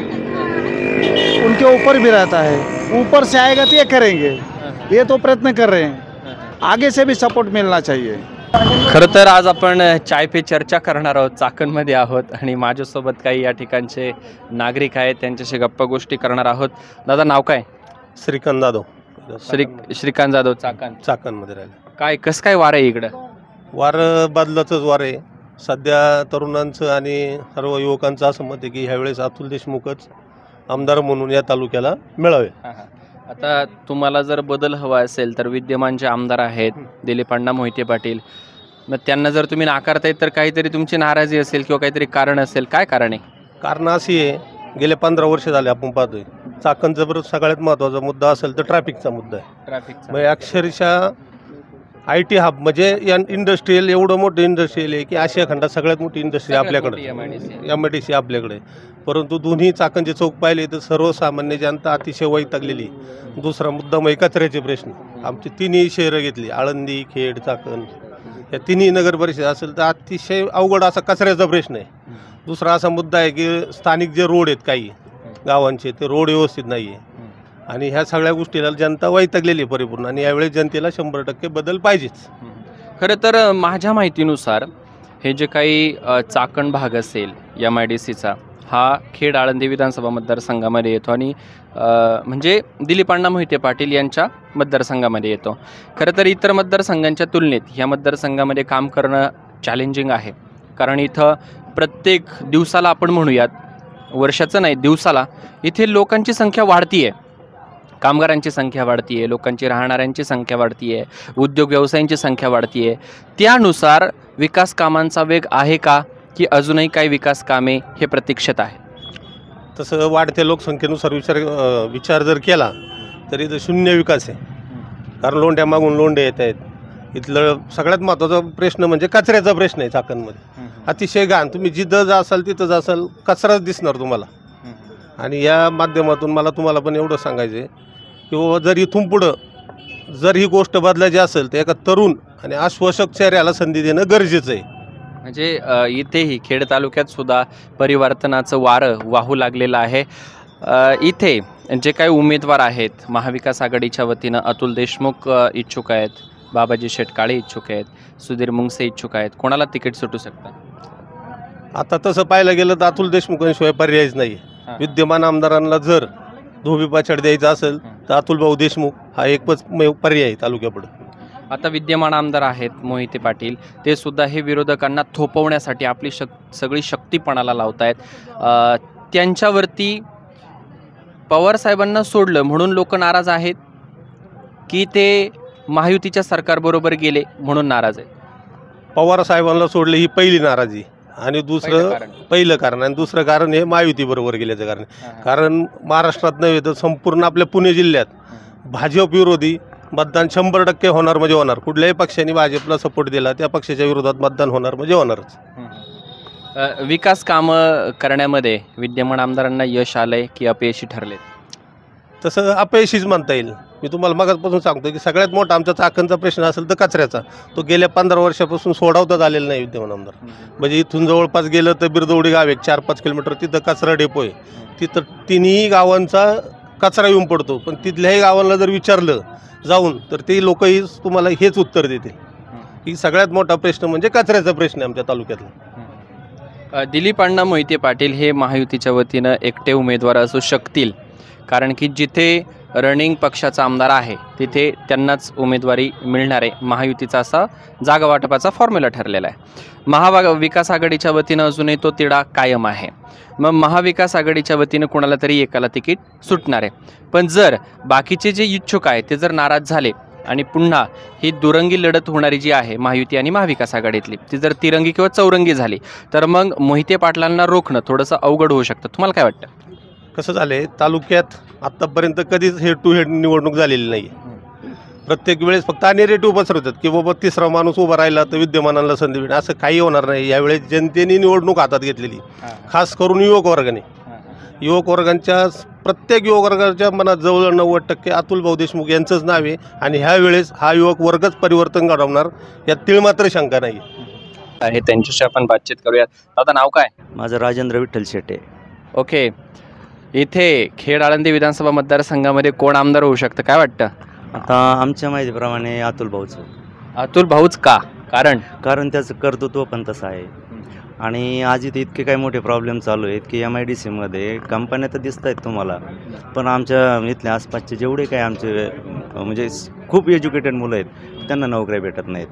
उनके ऊपर भी रहता है। ऊपर से आएगा तो ये करेंगे, ये तो प्रयत्न कर रहे हैं, आगे से भी सपोर्ट मिलना चाहिए। खरं तर आज आपण चाय पे चर्चा करणार आहोत, चाकणमध्ये आहोत आणि माझ्यासोबत काही या ठिकाणचे नागरिक आहेत, त्यांच्याशी गप्पा गोष्टी करणार आहोत। दादा, नाव काय? श्रीकांत जाधव. श्रीकांत जाधव, चाकणमध्ये राहिलं. काय कसं काय वार आहे इकडं? वार बदलाचंच वार आहे सध्या. तरुणांचं आणि सर्व युवकांचं असं मत आहे की ह्यावेळेस अतुल देशमुखच आमदार म्हणून या तालुक्याला मिळावे. आता तुम्हाला जर बदल हवा असेल तर विद्यमान जे आमदार आहेत दिलीप अण्णा मोहिते पाटील, मग त्यांना जर तुम्ही नाकारताय तर काहीतरी तुमची नाराजी असेल किंवा काहीतरी कारण असेल. काय कारण आहे? कारण अशी आहे, गेले 15 वर्ष झाले आपण पाहतोय चाकणचा बरोबर सगळ्यात महत्त्वाचा मुद्दा असेल तर ट्रॅफिकचा मुद्दा आहे. ट्रॅफिकचा म्हणजे अक्षरशः IT हब म्हणजे इंडस्ट्रीयल एवढं मोठं इंडस्ट्रीयल आहे की आशिया खंडात सगळ्यात मोठी इंडस्ट्री आपल्याकडे MIDC आपल्याकडे. परंतु दोन्ही चाकणचे चौक पाहिले तर सर्वसामान्य जनता अतिशय वैतागलेली. दुसरा मुद्दा म्हणजे कचऱ्याचे प्रश्न. आमची तिन्ही शहरं घेतली, आळंदी, खेड, चाकण, या तिन्ही नगर परिषद असेल तर अतिशय अवघड असा कचऱ्याचा प्रश्न आहे. दुसरा असा मुद्दा आहे की स्थानिक जे रोड आहेत काही गावांचे, ते रोड व्यवस्थित नाही आहे आणि ह्या सगळ्या गोष्टीला जनता वैतागलेली आहे परिपूर्ण. आणि यावेळेस जनतेला 100% बदल पाहिजेच. खरं तर माझ्या माहितीनुसार हे जे काही चाकण भाग असेल MIDCचा, हा खेड आळंदी विधानसभा मतदारसंघामध्ये येतो आणि म्हणजे दिलीप अण्णा मोहिते पाटील यांच्या मतदारसंघामध्ये येतो. खरं तर इतर मतदारसंघांच्या तुलनेत ह्या मतदारसंघामध्ये काम करणं चॅलेंजिंग आहे, कारण इथं प्रत्येक दिवसाला आपण म्हणूयात, वर्षाचं नाही दिवसाला, इथे लोकांची संख्या वाढती आहे, कामगारांची संख्या वाढती आहे, लोकांची राहणाऱ्यांची संख्या वाढती आहे, उद्योग व्यवसायांची संख्या वाढती आहे. त्यानुसार विकास कामांचा वेग आहे का, की अजूनही काही विकास कामे हे प्रतीक्षित आहे? तसं वाढत्या लोकसंख्येनुसार विचार जर केला तरी इथं शून्य विकास आहे. कारण लोंढ्या मागून लोंढे येत आहेत. इथलं सगळ्यात महत्त्वाचा प्रश्न म्हणजे कचऱ्याचा प्रश्न आहे. चाकणमध्ये अतिशय घाण, तुम्ही जिथं जासाल तिथं जासाल कचराच दिसणार तुम्हाला. आणि या माध्यमातून मला तुम्हाला पण एवढं सांगायचं आहे की बाबा, जर इथून पुढं जर ही गोष्ट बदलायची असेल तर एका तरुण आणि आश्वासक चेहऱ्याला संधी देणं गरजेचं आहे. म्हणजे इथेही खेड तालुक्यात सुद्धा परिवर्तनाचं वारं वाहू लागलेलं आहे. इथे जे काही उमेदवार आहेत महाविकास आघाडीच्या वतीनं, अतुल देशमुख इच्छुक आहेत, बाबाजी शेटकाळे इच्छुक आहेत, सुधीर मुंगसे इच्छुक आहेत. कोणाला तिकीट सुटू शकतं? आता तसं पाहायला गेलं तर अतुल देशमुखांशिवाय पर्यायच नाही. विद्यमान आमदारांना जर धोबी पाछड द्यायचं असेल तर अतुलभाऊ देशमुख हा एकच पर्याय आहे तालुक्यापुढे. आता विद्यमान आमदार आहेत मोहिते पाटील, ते सुद्धा हे विरोधकांना थोपवण्यासाठी आपली सगळी शक्ती पणाला लावत आहेत. त्यांच्यावरती पवारसाहेबांना सोडलं म्हणून लोक नाराज आहेत, की ते महायुतीच्या सरकारबरोबर गेले म्हणून नाराज आहेत? पवारसाहेबांना सोडले ही पहिली नाराजी आणि दुसरं पहिलं कारण आणि दुसरं कारण हे महायुतीबरोबर गेल्याचं कारण. कारण महाराष्ट्रात नव्हे तर संपूर्ण आपल्या पुणे जिल्ह्यात भाजप विरोधी मतदान 100% होणार म्हणजे होणार. कुठल्याही पक्षाने भाजपला सपोर्ट दिला त्या पक्षाच्या विरोधात मतदान होणार म्हणजे होणारच. विकास कामं करण्यामध्ये विद्यमान आमदारांना यश आलंय की अपयशी ठरले? तसं अपयशीच म्हणता येईल. मी तुम्हाला मगाचपासून सांगतो की सगळ्यात मोठा आमचा चाकणचा प्रश्न असेल तर कचऱ्याचा, तो गेल्या 15 वर्षापासून सोडवताच आलेला नाही विद्यमान आमदार. म्हणजे इथून जवळपास गेलं तर बिरदवडी गाव एक 4-5 किलोमीटर, तिथं कचरा डेपो आहे. तिथं तिन्ही गावांचा कचरा येऊन पडतो, पण तिथल्याही गावांना जर विचारलं जाऊन तर ते लोकही तुम्हाला हेच उत्तर देतील की सगळ्यात मोठा प्रश्न म्हणजे कचऱ्याचा प्रश्न आहे आमच्या तालुक्यातला. दिलीप अण्णा मोहिते पाटील हे महायुतीच्या वतीनं एकटे उमेदवार असू शकतील, कारण की जिथे रनिंग पक्षाचा आमदार आहे तिथे त्यांनाच उमेदवारी मिळणार आहे. महायुतीचा असा जागा वाटपाचा फॉर्म्युला ठरलेला आहे. महाविकास आघाडीच्या वतीनं अजूनही तो तिढा कायम आहे. मग महाविकास आघाडीच्या वतीनं कोणाला तरी एकाला तिकीट सुटणार आहे. पण जर बाकीचे जे इच्छुक आहेत ते जर नाराज झाले आणि पुन्हा ही दुरंगी लढत होणारी जी आहे महायुती आणि महाविकास आघाडीतली, ती जर तिरंगी किंवा चौरंगी झाली तर मग मोहिते पाटलांना रोखणं थोडंसं अवघड होऊ शकतं. तुम्हाला काय वाटतं? कसं झालंय, तालुक्यात आत्तापर्यंत कधीच हेड टू हेड निवडणूक झालेली नाही. प्रत्येक वेळेस फक्त नेरेटिव्ह पसरवतात की बाबा तिसरा माणूस उभा राहिला तर विद्यमानांना संधी मिळेल. असं काही होणार नाही. यावेळेस जनतेने निवडणूक हातात घेतलेली, खास करून युवक वर्गाने. युवक वर्गांच्या प्रत्येक युवक वर्गाच्या मनात जवळजवळ 90% अतुलभाऊ देशमुख यांचंच नाव आहे आणि ह्या वेळेस हा युवक वर्गच परिवर्तन घडवणार यात तिळमात्र शंका नाही आहे. त्यांच्याशी आपण बातचीत करूयात. दादा नाव काय? माझं राजेंद्र विठ्ठल शेटे. ओके, इथे खेड आळंदी विधानसभा मतदारसंघामध्ये कोण आमदार होऊ शकतं काय वाटतं? आता आमच्या माहितीप्रमाणे अतुल भाऊचं. अतुल भाऊच का? कारण त्याचं कर्तृत्व पण तसं आहे आणि आज इथे इतके काही मोठे प्रॉब्लेम चालू आहेत की MIDCमध्ये कंपन्या तर दिसत आहेत तुम्हाला, पण आमच्या इथल्या आसपासचे जेवढे काही आमचे म्हणजे खूप एज्युकेटेड मुलं आहेत त्यांना नोकऱ्या भेटत नाहीत.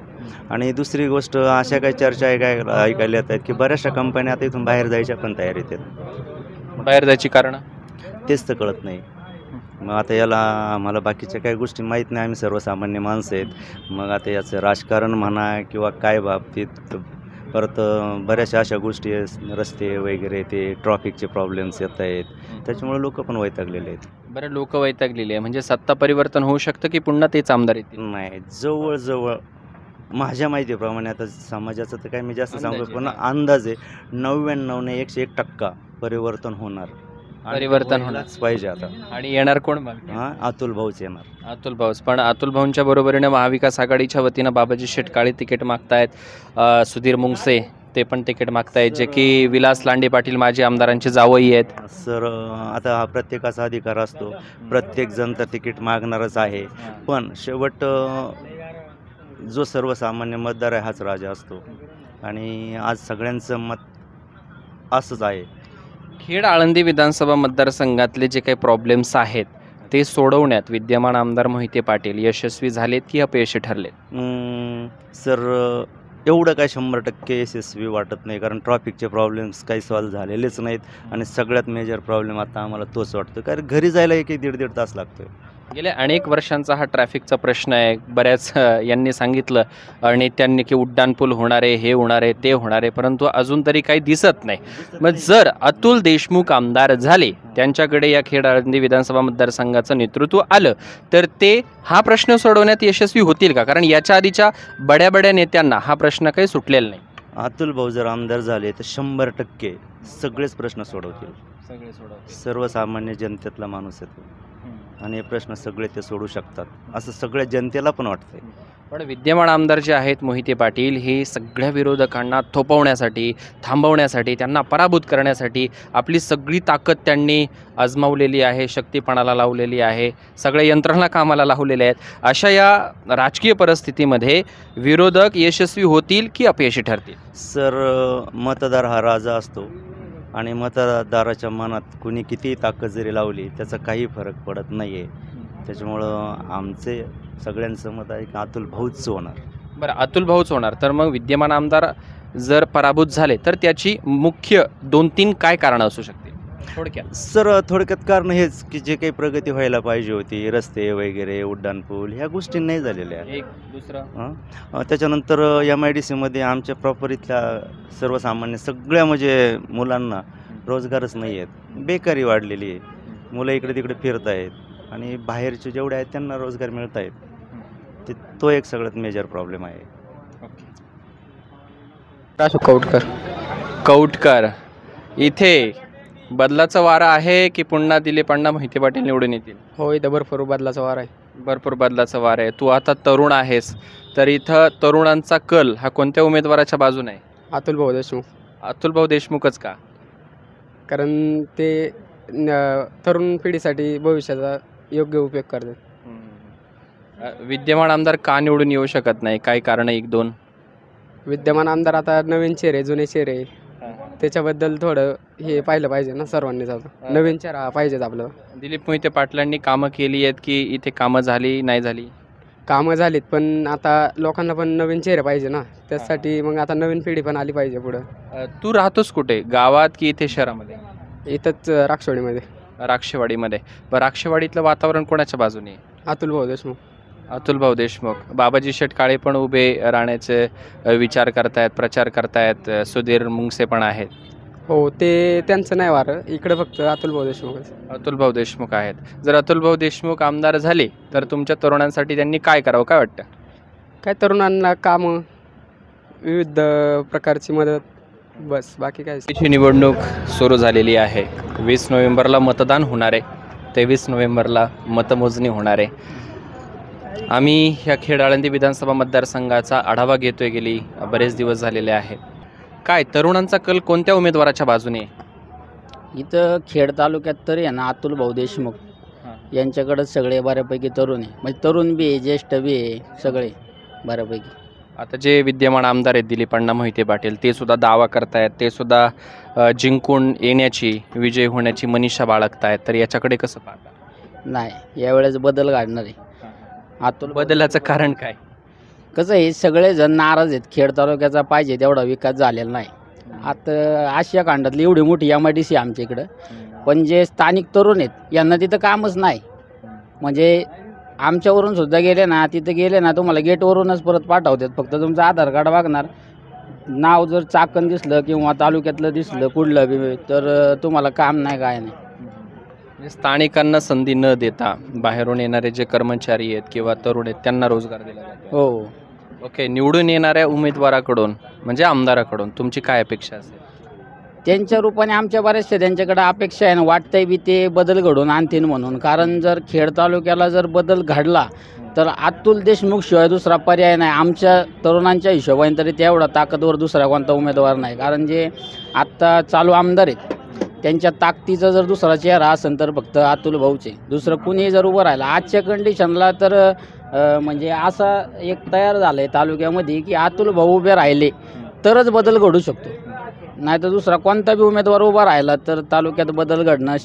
आणि दुसरी गोष्ट अशा काही चर्चा ऐकायला येत आहेत की बऱ्याचशा कंपन्या आता इथून बाहेर जायच्या पण तयारीत आहेत. बाहेर जायची कारण तेच तर कळत नाही. मग आता याला आम्हाला बाकीच्या काही गोष्टी माहीत नाही, आम्ही सर्वसामान्य माणसं आहेत. मग आता याचं राजकारण म्हणा किंवा काय बाबतीत, परत बऱ्याचशा अशा गोष्टी रस्ते वगैरे ते ट्रॉफिकचे प्रॉब्लेम्स येत आहेत, त्याच्यामुळे लोक पण वैतागलेले आहेत. बरं, लोक वैतागलेली आहे म्हणजे सत्ता परिवर्तन होऊ शकतं की पुन्हा तेच आमदार येतील? नाही, जवळजवळ माझ्या माहितीप्रमाणे, आता समाजाचं तर काय मी जास्त सांगतो, पण अंदाज आहे 99 101% परिवर्तन होणार. परिवर्तन होणारच पाहिजे आता. आणि येणार कोण मग? अतुल भाऊच येणार. अतुल भाऊच. पण अतुल भाऊंच्या बरोबरीने महाविकास आघाडीच्या वतीनं बाबाजी शेटकाळे तिकीट मागतायत, सुधीर मुंगसे ते पण तिकीट मागतायत, जे की विलास लांडे पाटील माजी आमदारांचे जावई आहेत. सर, आता हा प्रत्येकाचा अधिकार असतो, प्रत्येक जण तर तिकीट मागणारच आहे, पण शेवट जो सर्वसामान्य मतदार आहे हाच राजा असतो आणि आज सगळ्यांचं मत असंच आहे. खेड आळंदी विधानसभा मतदारसंघातले जे काही प्रॉब्लेम्स आहेत ते सोडवण्यात विद्यमान आमदार मोहिते पाटील यशस्वी झालेत की अपयशी ठरलेत? सर, एवढं काय 100% यशस्वी वाटत नाही, कारण ट्रॉफिकचे प्रॉब्लेम्स काही सॉल्व्ह झालेलेच नाहीत आणि सगळ्यात मेजर प्रॉब्लेम आता आम्हाला तोच वाटतो, कारण घरी जायला 1-1.5 तास लागतो. गेल्या अनेक वर्षांचा हा ट्रॅफिकचा प्रश्न आहे. बऱ्याच यांनी सांगितलं आणि त्यांनी की उड्डाणपूल होणार आहे, हे होणार आहे, ते होणार आहे, परंतु अजून तरी काही दिसत नाही. मग जर अतुल देशमुख आमदार झाले, त्यांच्याकडे या खेड आळंदी विधानसभा मतदारसंघाचं नेतृत्व आलं, तर ते हा प्रश्न सोडवण्यात यशस्वी होतील का? कारण याच्या आधीच्या बड्या नेत्यांना हा प्रश्न काही सुटलेला नाही. अतुल भाऊ जर आमदार झाले तर 100% सगळेच प्रश्न सोडवतील. सर्वसामान्य जनतेतला माणूस येतो आणि हे प्रश्न सगळे ते सोडू शकतात असं सगळ्या जनतेला पण वाटतंय. पण विद्यमान आमदार जे आहेत मोहिते पाटील, हे सगळ्या विरोधकांना थोपवण्यासाठी, थांबवण्यासाठी, त्यांना पराभूत करण्यासाठी आपली सगळी ताकद त्यांनी आजमावलेली आहे, शक्तीपणाला लावलेली आहे, सगळ्या यंत्रणा कामाला लावलेल्या आहेत. अशा या राजकीय परिस्थितीमध्ये विरोधक यशस्वी होतील की अपयशी ठरतील? सर, मतदार हा राजा असतो आणि मतदाराच्या मनात कुणी कितीही ताकद जरी लावली त्याचा काही फरक पडत नाही आहे. त्याच्यामुळं आमचे सगळ्यांचं मत आहे की अतुल भाऊच होणार. बरं, अतुल भाऊच होणार. तर मग विद्यमान आमदार जर पराभूत झाले तर त्याची मुख्य 2-3 काय कारणं असू शकतील थोडक्यात? सर, थोडक्यात कारण हेच की जे काही प्रगती व्हायला पाहिजे होती, रस्ते वगैरे, उड्डाणपूल, ह्या गोष्टी नाही झालेल्या. एक दुसरं त्याच्यानंतर MIDCमध्ये आमच्या प्रॉपर इथल्या सर्वसामान्य सगळ्या म्हणजे मुलांना रोजगारच नाही आहेत, बेकारी वाढलेली आहे, मुलं इकडे तिकडे फिरत आहेत आणि बाहेरचे जेवढे आहेत त्यांना रोजगार मिळत आहेत. तो एक सगळ्यात मेजर प्रॉब्लेम आहे. कौटकर, इथे बदलाचा वारा आहे की पुन्हा दिलीपांना मोहिते पाटील निवडून येतील? हो, इथं भरपूर बदलाचा वारा आहे. भरपूर बदलाचा वारा आहे. तू आता तरुण आहेस, तर इथं तरुणांचा कल हा कोणत्या उमेदवाराच्या बाजूने आहे? अतुल भाऊ देशमुख. अतुल भाऊ देशमुखच का? कारण ते तरुण पिढीसाठी भविष्याचा योग्य उपयोग करतात. विद्यमान आमदार का निवडून येऊ शकत नाही? काय कारण? 1-2 विद्यमान आमदार आता नवीन चेहरे, जुने चेहरे, त्याच्याबद्दल थोडं हे पाहिलं पाहिजे ना सर्वांनीच. आता नवीन चेहरा पाहिजेत आपलं. दिलीप मोहिते पाटलांनी कामं केली आहेत की इथे कामं झाली नाही झाली? कामं झालीत, पण आता लोकांना पण नवीन चेहरे पाहिजे ना, त्यासाठी मग आता नवीन पिढी पण आली पाहिजे पुढं. तू राहतोस कुठे, गावात की इथे शहरामध्ये? इथंच राक्षवाडीमध्ये. राक्षवाडीमध्ये. बरं, राक्षवाडीतलं वातावरण कोणाच्या बाजूने? अतुल भाऊ देशमुख. अतुल भाऊ देशमुख. बाबाजी शेटकाळे पण उभे राहण्याचे विचार करतायत, प्रचार करतायत, सुधीर मुंगसे पण आहेत. हो, ते त्यांचं नाही वारं, इकडे फक्त अतुल भाऊ देशमुख. अतुल भाऊ देशमुख आहेत. जर अतुल भाऊ देशमुख आमदार झाले तर तुमच्या तरुणांसाठी त्यांनी काय करावं, काय वाटतं? काय तरुणांना कामं, विविध प्रकारची मदत बस बाकी काय. ची निवडणूक सुरू झालेली आहे. 20 नोव्हेंबरला मतदान होणार आहे. 23 नोव्हेंबरला मतमोजणी होणार आहे. आम्ही ह्या खेड आळंदी विधानसभा मतदारसंघाचा आढावा घेतोय. गेली बरेच दिवस झालेले आहेत. काय तरुणांचा कल कोणत्या उमेदवाराच्या बाजूने आहे? इथं खेड तालुक्यात तरी आहे ना अतुल भाऊ देशमुख यांच्याकडेच सगळे बऱ्यापैकी तरुण आहे. म्हणजे तरुण बी आहे, ज्येष्ठ बी आहे, सगळे बऱ्यापैकी. आता जे विद्यमान आमदार आहेत दिलीप अण्णा मोहिते पाटील ते सुद्धा दावा करतायत, ते सुद्धा जिंकून येण्याची, विजय होण्याची मनीषा बाळगतायत. तर याच्याकडे कसं पाहता? नाही, यावेळेस बदल घडणार आहे. अतुल बदलाचं कारण काय? कसं आहे, सगळेजण नाराज आहेत. खेड तालुक्याचा पाहिजे तेवढा विकास झालेला नाही. आता आशिया खंडातली एवढी मोठी MIDC आमच्या इकडं, पण जे स्थानिक तरुण आहेत यांना तिथं कामच नाही. म्हणजे आमच्यावरून सुद्धा गेले ना, तिथं गेले ना तुम्हाला गेटवरूनच परत पाठवतात. फक्त तुमचं आधार कार्ड मागणार, नाव जर चाकण दिसलं किंवा तालुक्यातलं दिसलं कुठलं बी, तर तुम्हाला काम नाही, काय नाही. स्थानिकांना संधी न देता बाहेरून येणारे जे कर्मचारी आहेत किंवा तरुण आहेत त्यांना रोजगार दिला जातो. हो. ओके, निवडून येणाऱ्या उमेदवाराकडून म्हणजे आमदाराकडून तुमची काय अपेक्षा असेल? त्यांच्या रूपाने आमच्या बऱ्याचशा त्यांच्याकडे अपेक्षा आहे ना, वाटतंय बी ते बदल घडवून आणतील म्हणून. कारण जर खेड तालुक्याला जर बदल घडला तर अतुल देशमुख शिवाय दुसरा पर्याय नाही. आमच्या तरुणांच्या हिशोबाने तरी तेवढा ताकदवर दुसरा कोणता उमेदवार नाही. कारण जे आत्ता चालू आमदार आहेत त्यांच्या ताकदीचा जर दुसरा चेहरा असेल तर फक्त अतुल भाऊचे, दुसरं कुणी जर उभं राहिलं आजच्या कंडिशनला तर म्हणजे असा एक तयार झालं आहे तालुक्यामध्ये की अतुल भाऊ उभे राहिले तरच बदल घडू शकतो. नाही तर दुसरा कोणता बी उमेदवार उभा राहिला तर तालुक्यात बदल घडणं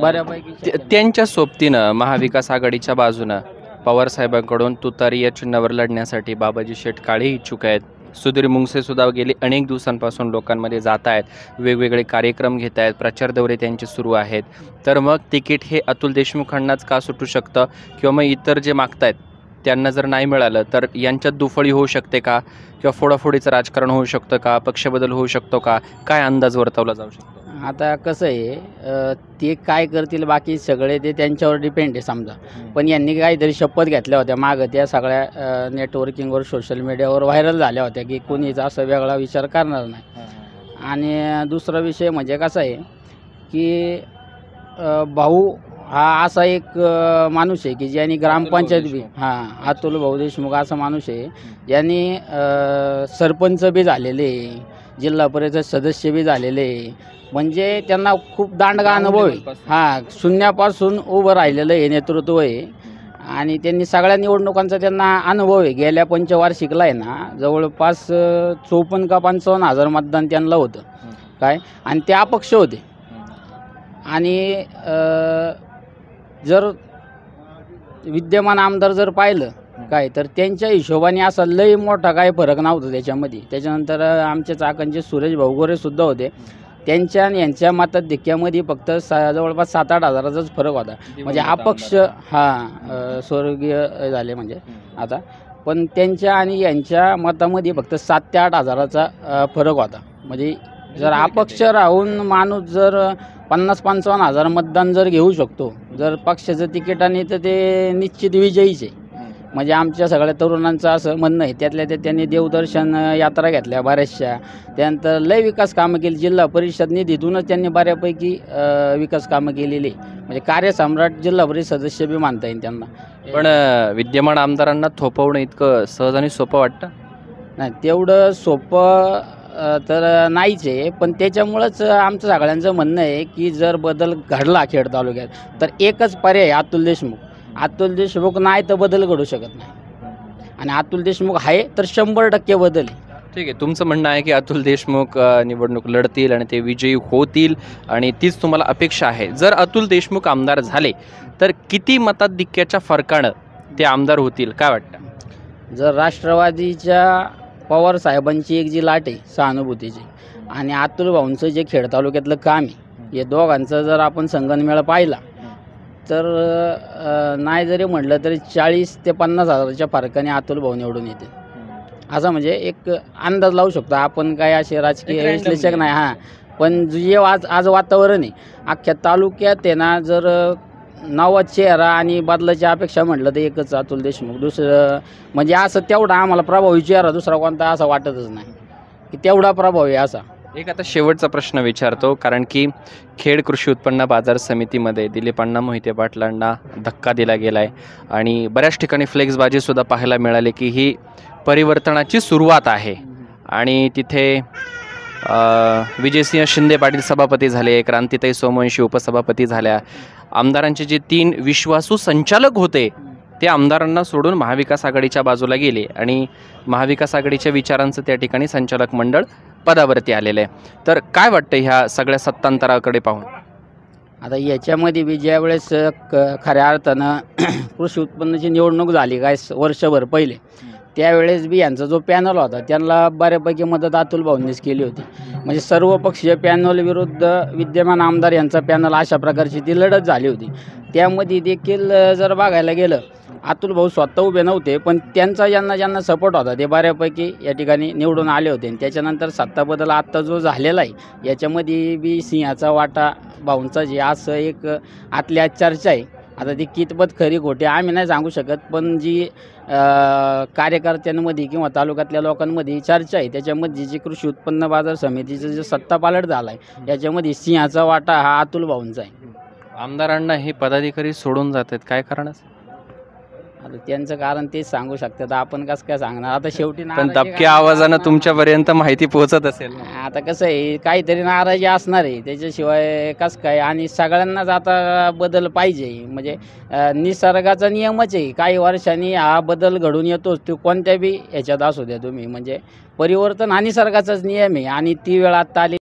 बऱ्यापैकी. त्यांच्या सोबतीनं महाविकास आघाडीच्या बाजूनं पवारसाहेबांकडून तुतारी या चिन्हावर लढण्यासाठी बाबाजी शेठ काळे इच्छुक आहेत. सुधीर मुंगसे सुद्धा गेली अनेक दिवसांपासून लोकांमध्ये जात आहेत, वेगवेगळे कार्यक्रम घेत आहेत, प्रचार दौरे त्यांचे सुरू आहेत. तर मग तिकीट हे अतुल देशमुखांनाच का सुटू शकतं? किंवा मग इतर जे मागतायत त्यांना जर नाही मिळालं तर यांच्यात दुफळी होऊ शकते का? किंवा फोडाफोडीचं राजकारण होऊ शकतं का? पक्षबदल होऊ शकतो का? काय अंदाज वर्तवला जाऊ शकतो? आता कसं आहे, ते काय करतील बाकी सगळे ते त्यांच्यावर डिपेंड आहे समजा. पण यांनी काहीतरी शपथ घेतल्या होत्या मागं, त्या सगळ्या नेटवर्किंगवर सोशल मीडियावर व्हायरल झाल्या होत्या की कोणीच असं वेगळा विचार करणार नाही. आणि दुसरा विषय म्हणजे कसा आहे की भाऊ हा असा एक माणूस आहे की ज्यांनी ग्रामपंचायत बी अतुल भाऊ देशमुख असा माणूस आहे ज्यांनी सरपंच बी झालेले, जिल्हा परिषद सदस्य बी झालेले. म्हणजे त्यांना खूप दांडगा अनुभव आहे. शून्यापासून उभं राहिलेलं हे नेतृत्व आहे. आणि त्यांनी सगळ्या निवडणुकांचा त्यांना अनुभव आहे. गेल्या पंचवार्षिकला आहे ना जवळपास 54 का 55 हजार मतदान त्यांना होतं काय, आणि ते अपक्ष होते. आणि जर विद्यमान आमदार जर पाहिलं काय तर त्यांच्या हिशोबाने असा लई मोठा काय फरक नव्हता त्याच्यामध्ये. त्याच्यानंतर आमच्या चाकणचे सुरेश भाऊ गोरेसुद्धा होते. त्यांच्या आणि यांच्या मताधिक्यामध्ये फक्त जवळपास 7-8 हजाराचाच फरक होता. म्हणजे अपक्ष स्वर्गीय झाले म्हणजे आता, पण त्यांच्या आणि यांच्या मतामध्ये फक्त 7 ते 8 हजाराचा फरक होता. म्हणजे जर अपक्ष राहून माणूस जर 50-55 हजार मतदान जर घेऊ शकतो जर पक्षाचं तिकीटाने तर ते निश्चित विजयीच आहे. म्हणजे आमच्या सगळ्या तरुणांचं असं म्हणणं आहे. त्यातल्या त्यात त्यांनी देवदर्शन यात्रा घेतल्या बऱ्याचशा, त्यानंतर लय विकास कामं केली. जिल्हा परिषद निधीतूनच त्यांनी बऱ्यापैकी विकास कामं केलेली. म्हणजे कार्यसम्राट जिल्हा परिषद सदस्य बी मानता येईल त्यांना. पण विद्यमान आमदारांना थोपवणं इतकं सहज आणि सोपं वाटतं? नाही, तेवढं सोपं तर नाहीच आहे. पण त्याच्यामुळंच आमचं सगळ्यांचं म्हणणं आहे की जर बदल घडला खेड तालुक्यात तर एकच पर्याय अतुल देशमुख. अतुल देशमुख नाही तर बदल घडू शकत नाही. आणि अतुल देशमुख आहे तर 100% बदल आहे. ठीक आहे, तुमचं म्हणणं आहे की अतुल देशमुख निवडणूक लढतील आणि ते विजयी होतील आणि तीच तुम्हाला अपेक्षा आहे. जर अतुल देशमुख आमदार झाले तर किती मताधिक्याच्या फरकानं ते आमदार होतील काय वाटतं? जर राष्ट्रवादीच्या पवार साहेबांची एक जी लाट आहे सहानुभूतीची आणि अतुल भाऊंचं जे खेड तालुक्यातलं काम आहे, हे दोघांचं जर आपण संगनमेळा पाहिला तर नाही जरी म्हटलं तरी 40 ते 50 हजाराच्या फरकाने अतुल भाऊ निवडून येते. असं म्हणजे एक अंदाज लावू शकतो आपण. काय असे राजकीय विश्लेषक नाही. पण जे आज वातावरण आहे अख्ख्या तालुक्यात आहे ना, जर नवा चेहरा आणि बदलाची अपेक्षा म्हटलं तर एकच अतुल देशमुख. दुसरं म्हणजे असं तेवढा आम्हाला प्रभावी चेहरा दुसरा कोणता असा वाटतच नाही की तेवढा प्रभावी असा. एक आता शेवटचा प्रश्न विचारतो, कारण की खेड कृषी उत्पन्न बाजार समितीमध्ये दिलीप अण्णा मोहिते पाटलांना धक्का दिला गेला आहे आणि बऱ्याच ठिकाणी फ्लेक्सबाजीसुद्धा पाहायला मिळाली की ही परिवर्तनाची सुरुवात आहे आणि तिथे विजयसिंह शिंदे पाटील सभापती झाले, क्रांतिताई सोमवंशी उपसभापती झाल्या. आमदारांचे जे 3 विश्वासू संचालक होते ते आमदारांना सोडून महाविकास आघाडीच्या बाजूला गेले आणि महाविकास आघाडीच्या विचारांचं त्या ठिकाणी संचालक मंडळ पदावरती आलेलं आहे. तर काय वाटतं ह्या सगळ्या सत्तांतराकडे पाहून? आता याच्यामध्ये बी ज्या वेळेस खऱ्या अर्थानं कृषी उत्पन्नाची निवडणूक झाली काय वर्षभर पहिले, त्यावेळेस बी यांचा जो पॅनल होता त्यांना बऱ्यापैकी मदत अतुल भाऊंनीच केली होती. म्हणजे सर्व पक्षीय पॅनल विरुद्ध विद्यमान आमदार यांचा पॅनल अशा प्रकारची ती लढत झाली होती. त्यामध्ये देखील जर बघायला गेलं अतुल भाऊ स्वतः उभे नव्हते, पण त्यांचा ज्यांना सपोर्ट होता ते बऱ्यापैकी या ठिकाणी निवडून आले होते. आणि त्याच्यानंतर सत्ता बदल आत्ता जो झालेला आहे याच्यामध्ये बी सिंहाचा वाटा भाऊंचा जे असं एक आतल्या चर्चा आहे. आता ती कितपत खरी खोटी आम्ही नाही सांगू शकत, पण जी कार्यकर्त्यांमध्ये किंवा तालुक्यातल्या लोकांमध्ये चर्चा आहे त्याच्यामध्ये जी कृषी उत्पन्न बाजार समितीचं जे सत्तापालट झाला आहे याच्यामध्ये सिंहाचा वाटा हा अतुल भाऊंचा आहे. आमदारांना हे पदाधिकारी सोडून जातात, काय कारण? आता त्यांचं कारण तेच सांगू शकतात, आपण कसं काय सांगणार. आता शेवटी पण दबक्या आवाजानं तुमच्यापर्यंत माहिती पोहोचत असेल. आता कसं आहे काहीतरी नाराजी असणार आहे, त्याच्याशिवाय कसं काय. आणि सगळ्यांनाच आता बदल पाहिजे, म्हणजे निसर्गाचा नियमच आहे. काही वर्षांनी हा बदल घडून येतोच, तो कोणत्या बी ह्याच्यात असू द्या तुम्ही. म्हणजे परिवर्तन हा निसर्गाचाच नियम आहे आणि ती वेळ आता आली.